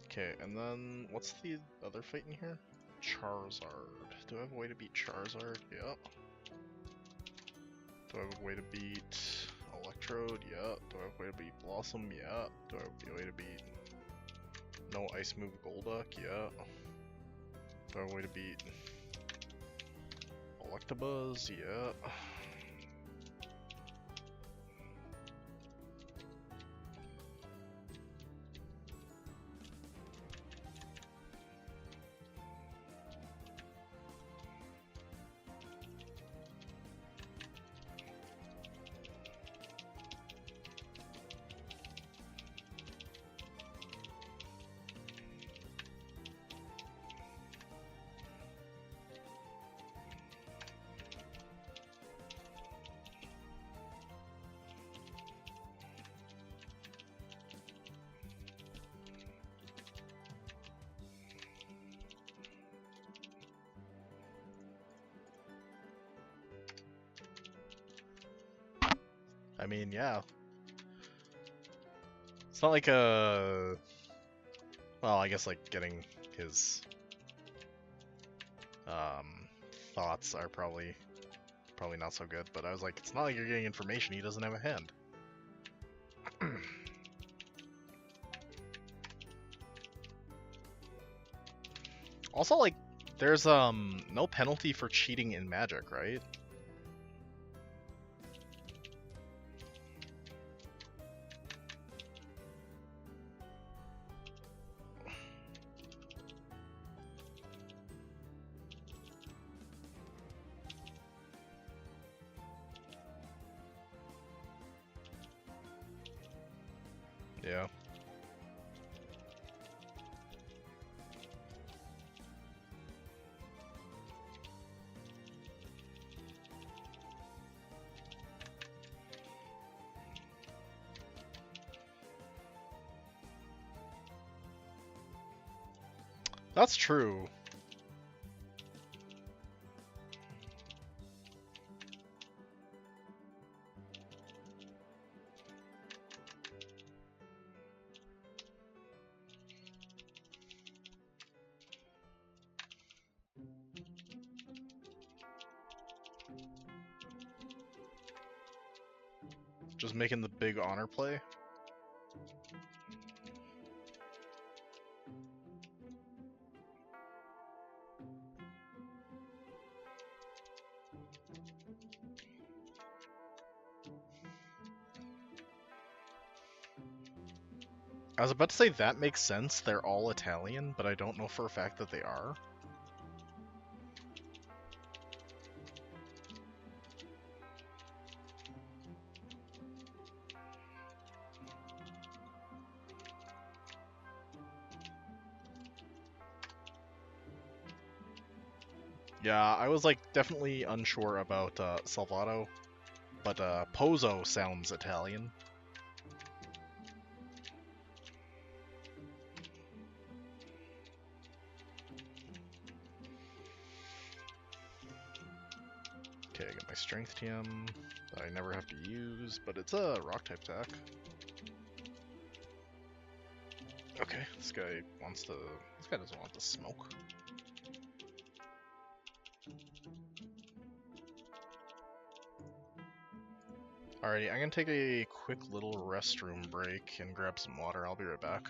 S1: Okay, and then what's the other fight in here? Charizard. Do I have a way to beat Charizard? Yep. Do I have a way to beat Electrode? Yep. Do I have a way to beat Blossom? Yep. Do I have a way to beat no Ice Move Golduck? Yep. Do I have a way to beat Electabuzz? Yep. I mean, yeah. It's not like a... Well, I guess like getting his thoughts are probably not so good. But I was like, it's not like you're getting information. He doesn't have a hand. Also, like, there's no penalty for cheating in Magic, right? Yeah. That's true. Just making the big honor play. I was about to say that makes sense. They're all Italian, but I don't know for a fact that they are. Yeah, I was like definitely unsure about Salvato, but Pozzo sounds Italian. Okay, I got my Strength TM that I never have to use, but it's a Rock type attack. Okay, this guy doesn't want the smoke. Alrighty, I'm gonna take a quick little restroom break and grab some water. I'll be right back.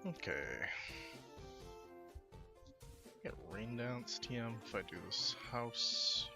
S1: Okay. Get Rain Dance TM if I do this house.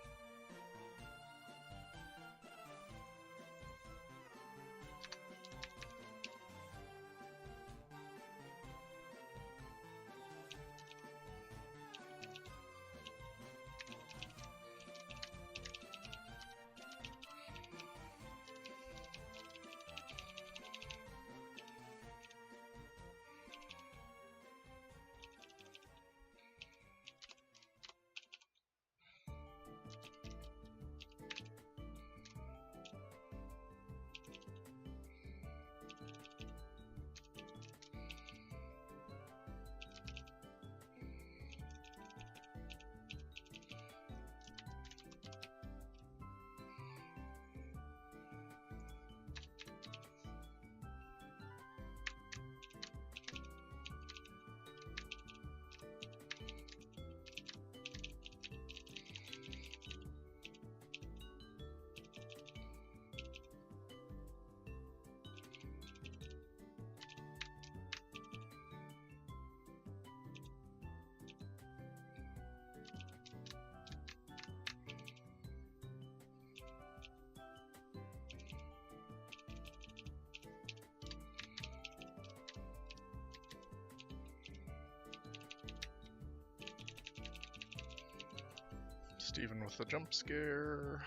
S1: Steven with the jump scare.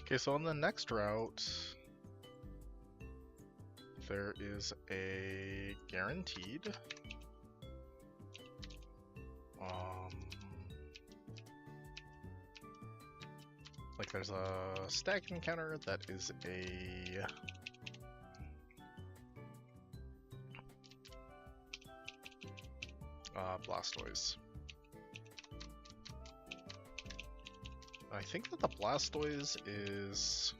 S1: Okay, so on the next route, there is a guaranteed. Like there's a stack encounter that is a Blastoise. I think that the Blastoise is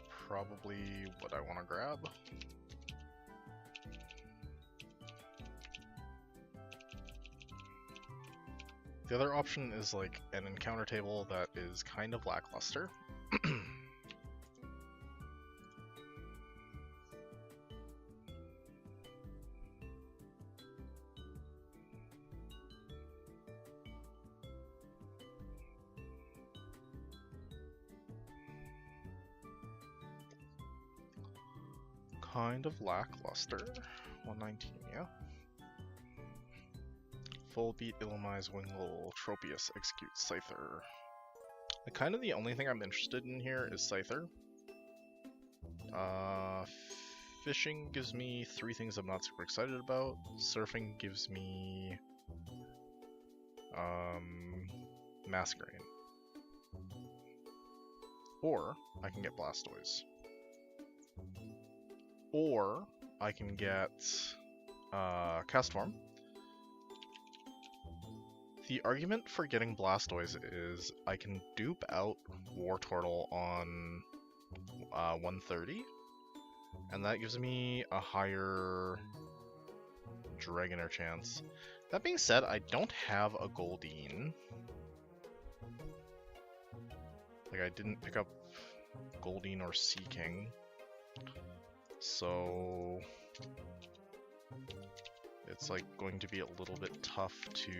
S1: probably what I want to grab. The other option is like an encounter table that is kind of lackluster. Kind of lackluster. 119, yeah. Full beat, Illumise, Wingull, Tropius, Execute, Scyther. Like, kind of the only thing I'm interested in here is Scyther. Fishing gives me 3 things I'm not super excited about. Surfing gives me Masquerain. Or I can get Blastoise. Or I can get Castform. The argument for getting Blastoise is I can dupe out Wartortle on 130, and that gives me a higher Dragonair chance. That being said, I don't have a Goldeen. Like, I didn't pick up Goldeen or Seaking. So it's like going to be a little bit tough to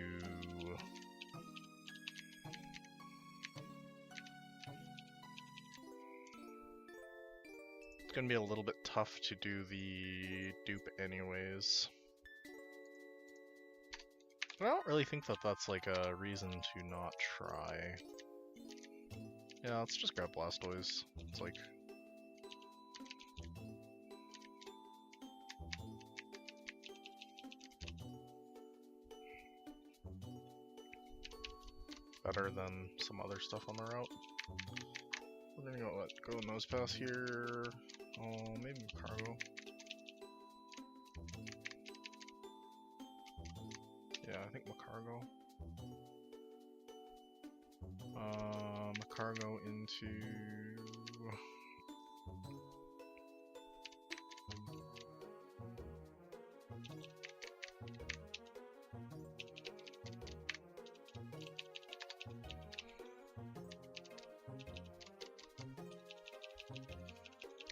S1: tough to do the dupe anyways. I don't really think that that's like a reason to not try. Yeah, let's just grab Blastoise. It's like... better than some other stuff on the route. We're gonna go Nose Pass here. Oh, maybe Cargo. Yeah, I think Macargo. Macargo into...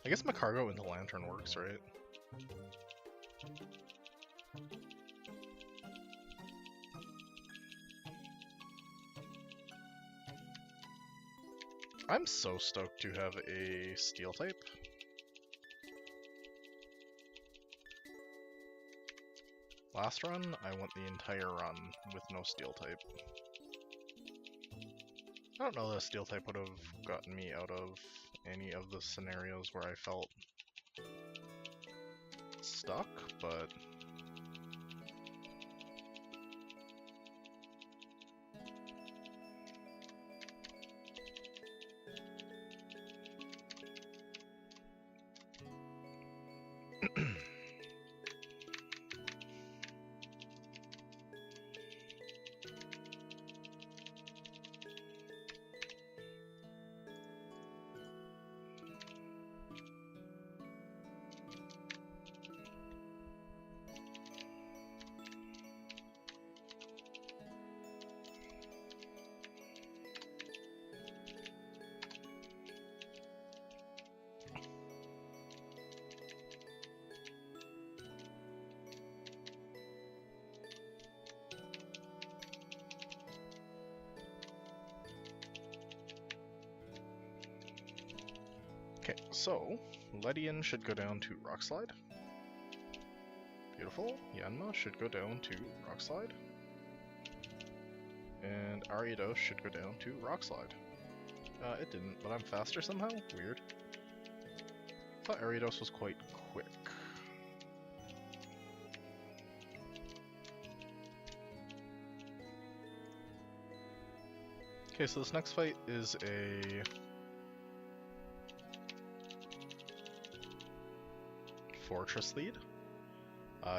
S1: I guess Macargo into Lantern works, right? I'm so stoked to have a Steel type. Last run, I went the entire run with no Steel type. I don't know that a Steel type would have gotten me out of any of the scenarios where I felt stuck, but... Okay, so Ledian should go down to Rock Slide. Beautiful. Yanma should go down to Rock Slide. And Ariados should go down to Rock Slide. It didn't, but I'm faster somehow? Weird. I thought Ariados was quite quick. Okay, so this next fight is a... Fortress lead.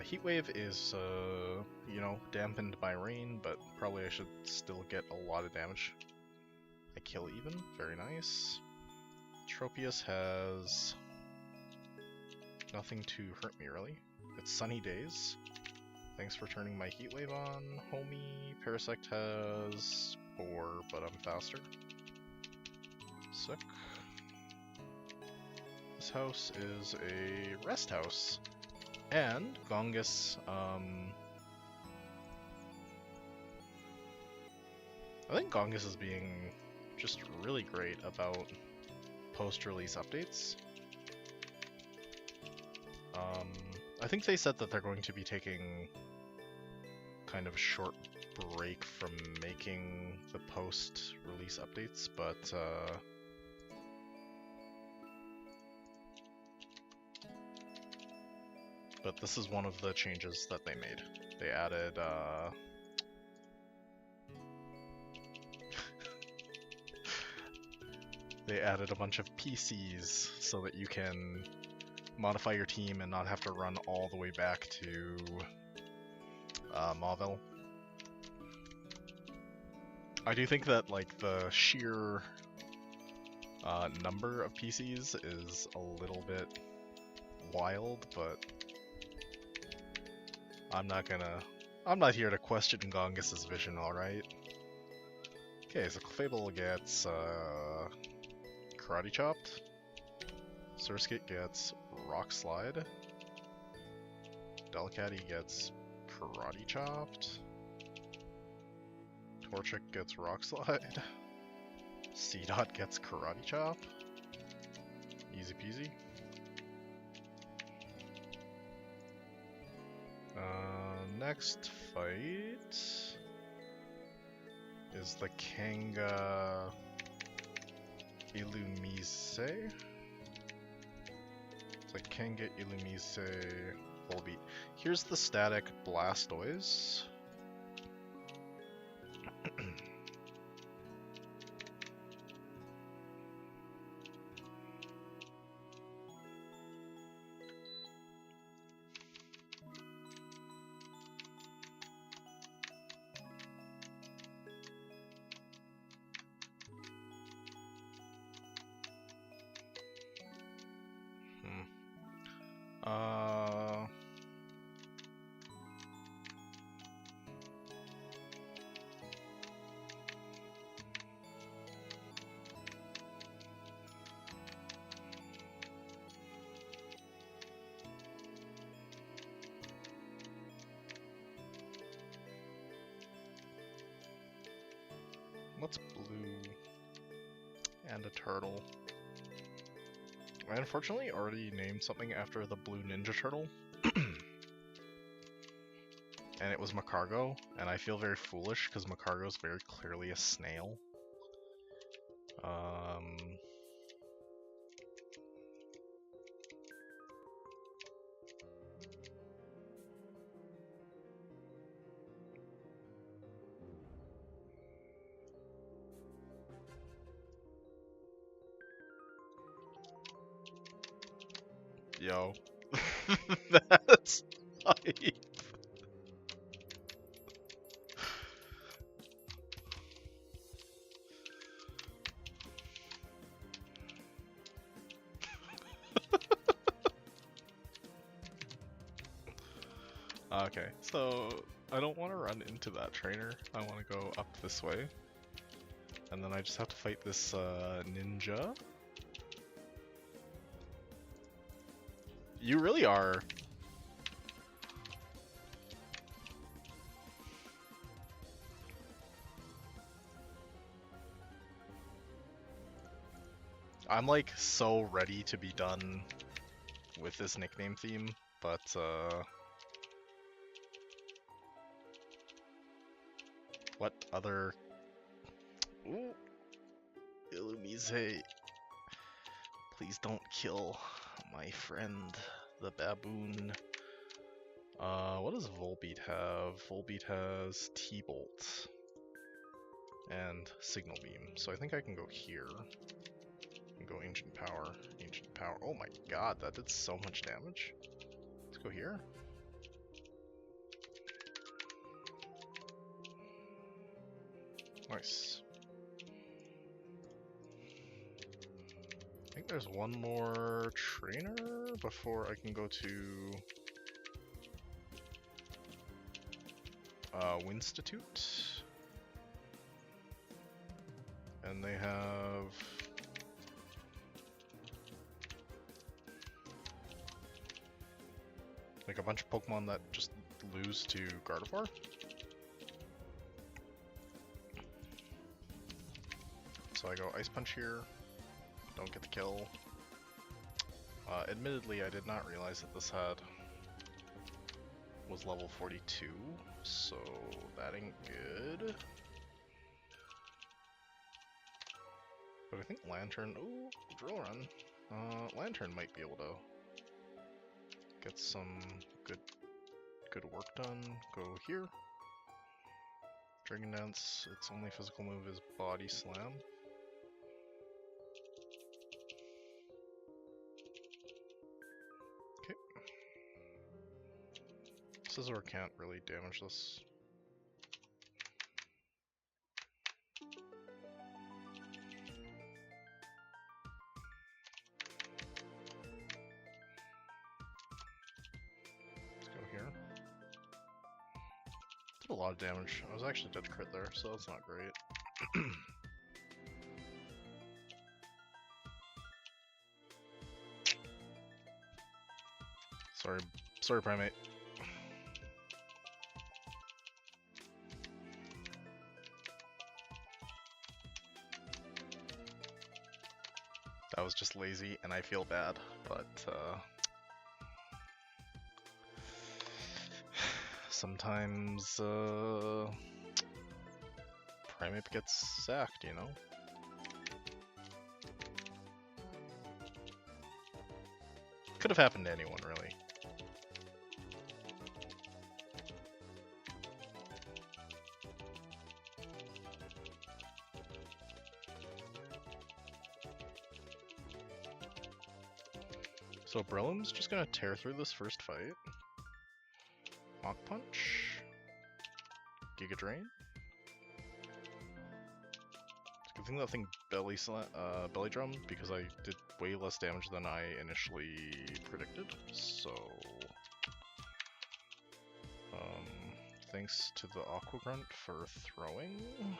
S1: Heat Wave is, you know, dampened by rain, but probably I should still get a lot of damage. I kill even, very nice. Tropius has nothing to hurt me really. It's sunny days. Thanks for turning my Heat Wave on, homie. Parasect has 4, but I'm faster. Sick. This house is a rest house. And Gongus, I think Gongus is being just really great about post-release updates. I think they said that they're going to be taking kind of a short break from making the post-release updates, but this is one of the changes that they made. They added, they added a bunch of PCs so that you can modify your team and not have to run all the way back to Mauville. I do think that like the sheer number of PCs is a little bit wild, but I'm not here to question Gongus's vision, alright? Okay, so Clefable gets Karate Chopped. Surskit gets Rock Slide. Delcatty gets Karate Chopped. Torchic gets Rock Slide. C-Dot gets Karate Chop. Easy peasy. Next fight is the Kanga Illumise. It's like Kanga Illumise Volbeat. Here's the static Blastoise. What's blue? And a turtle. I unfortunately already named something after the blue Ninja Turtle. And it was Macargo, and I feel very foolish because Macargo is very clearly a snail. Yo. That's hype. Okay, so I don't want to run into that trainer. I want to go up this way. And then I just have to fight this ninja. You really are. I'm like so ready to be done with this nickname theme, but what other... Ooh. Illumise. Please don't kill my friend, the baboon. What does Volbeat have? Volbeat has T-Bolt and Signal Beam, so I think I can go here and go Ancient Power. Ancient Power. Oh my god, that did so much damage. Let's go here. Nice. I think there's one more trainer before I can go to Winstitute. And they have like a bunch of Pokemon that just lose to Gardevoir. So I go Ice Punch here, don't get the kill. Admittedly, I did not realize that this was level 42, so that ain't good. But I think Lantern, ooh, Drill Run. Lantern might be able to get some good work done. Go here. Dragon Dance, its only physical move is Body Slam. Okay. Scizor can't really damage this. Did a lot of damage. I was actually dead crit there, so that's not great. Sorry, Primate. That was just lazy, and I feel bad, but sometimes Primate gets sacked, you know? Could have happened to anyone, really. So Breloom's just gonna tear through this first fight. Mach Punch. Giga Drain. It's a good thing that thing belly drummed because I did way less damage than I initially predicted. So thanks to the Aqua Grunt for throwing.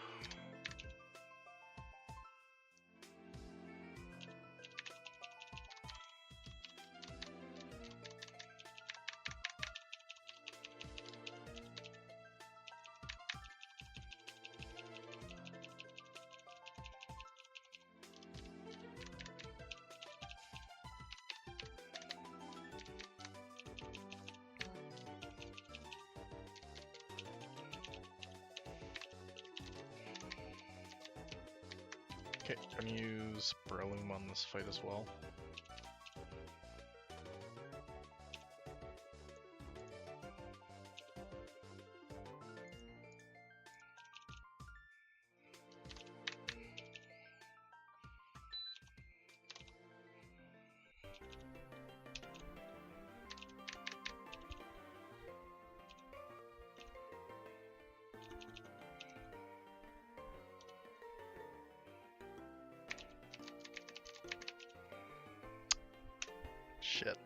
S1: Okay, I'm gonna use Breloom on this fight as well. Shit.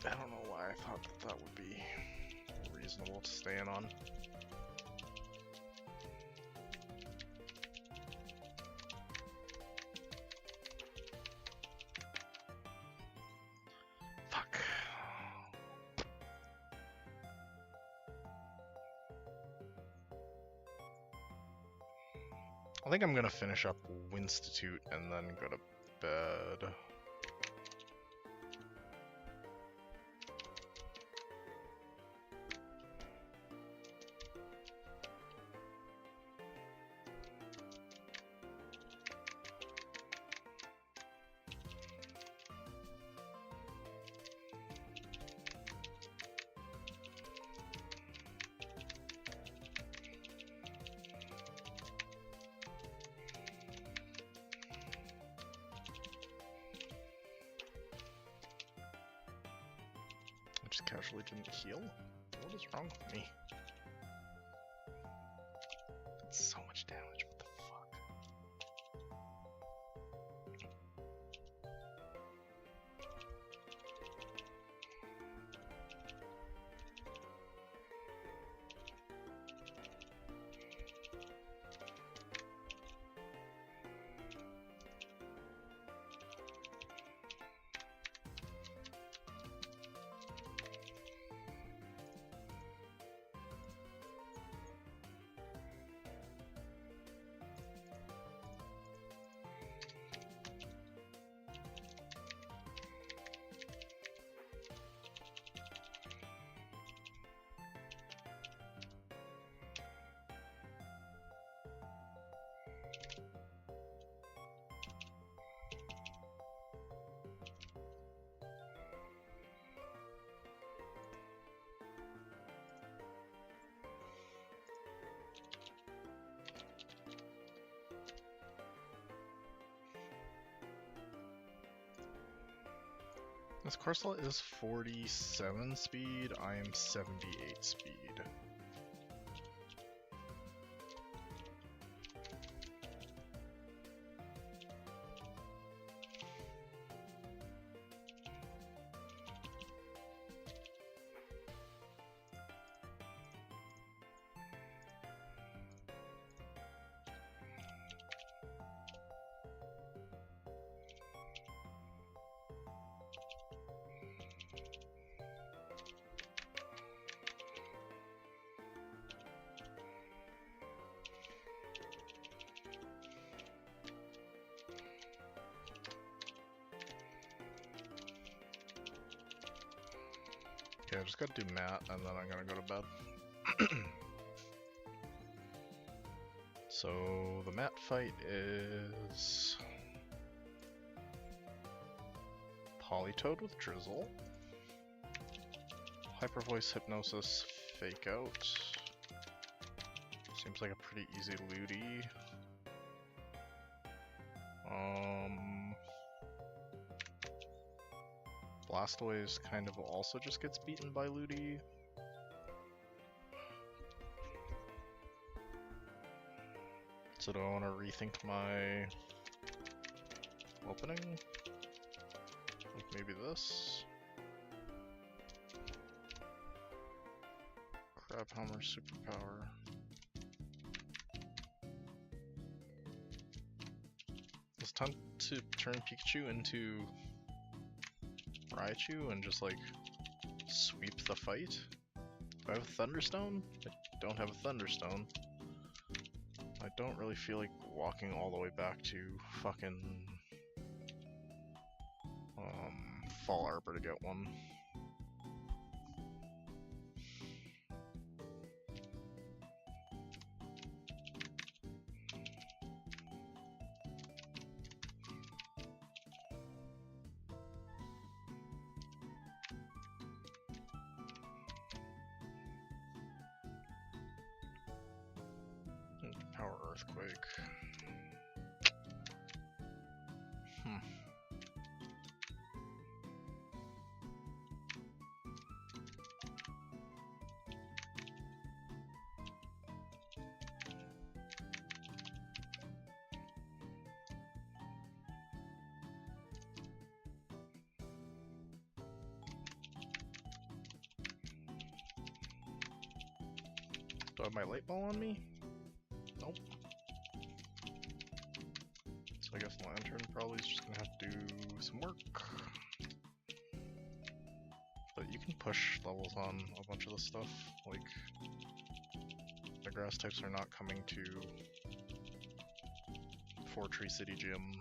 S1: I don't know why I thought that that would be reasonable to stay in on. Fuck. I think I'm gonna finish up Winstitute and then go to bed. I just casually didn't heal? What is wrong with me? That's so much damage, what the fuck? This Corsola is 47 speed, I am 78 speed. Okay, I just gotta do mat, and then I'm gonna go to bed. So, the mat fight is... Polytoad with Drizzle. Hyper Voice, Hypnosis, Fake Out. Seems like a pretty easy looty. Blastoise kind of also just gets beaten by looty. So do I want to rethink my opening? Like maybe this? Crabhammer Superpower. It's time to turn Pikachu into Raichu and just like sweep the fight. Do I have a Thunderstone? I don't have a Thunderstone. I don't really feel like walking all the way back to fucking Fall Arbor to get one. Power Earthquake. Do I have my light ball on me? Nope. So I guess Lantern probably is just gonna have to do some work. But you can push levels on a bunch of this stuff. Like, the grass types are not coming to Four Tree City Gym.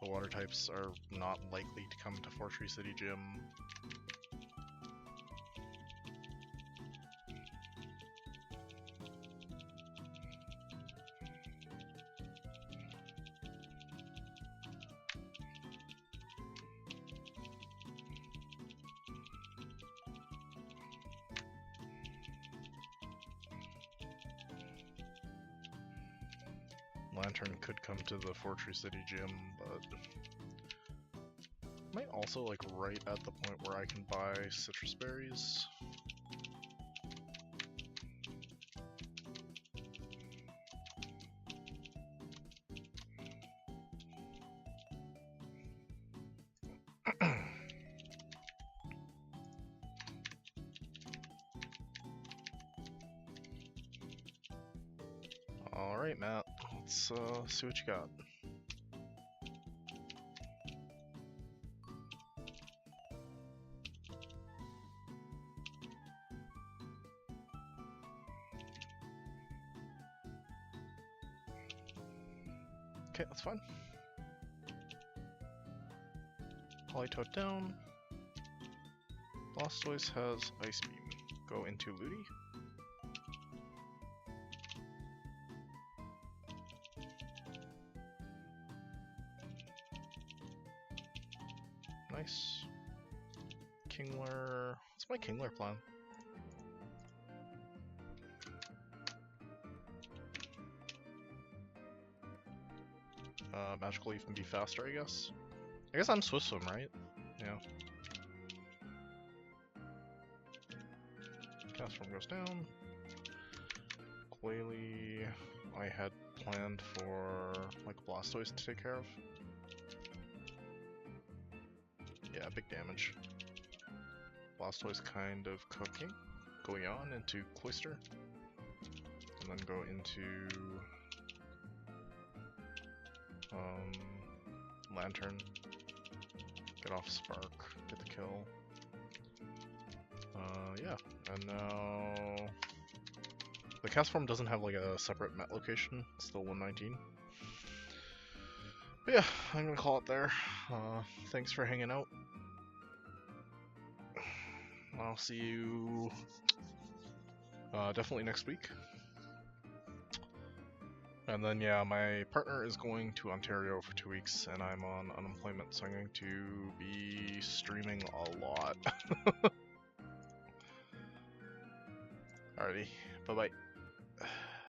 S1: The water types are not likely to come to Four Tree City Gym. Lantern could come to the Fortree City Gym, but might also like right at the point where I can buy citrus berries. Alright, Matt. Let's see what you got. Okay, that's fine. Polytoad down. Blastoise has Ice Beam. Go into Looty. Nice. Kingler. What's my Kingler plan? Magical Leaf can be faster, I guess. I guess I'm Swift Swim, right? Yeah. Cast Form goes down. Quaily, I had planned for like Blastoise to take care of. Yeah, big damage. Blastoise kind of cooking. Going on into Cloyster. And then go into Lantern. Get off Spark. Get the kill. Yeah. And now the cast form doesn't have like a separate Met location. It's still 119. But yeah, I'm gonna call it there. Thanks for hanging out. I'll see you definitely next week. And then yeah, my partner is going to Ontario for 2 weeks, and I'm on unemployment, so I'm going to be streaming a lot. Alrighty, bye bye.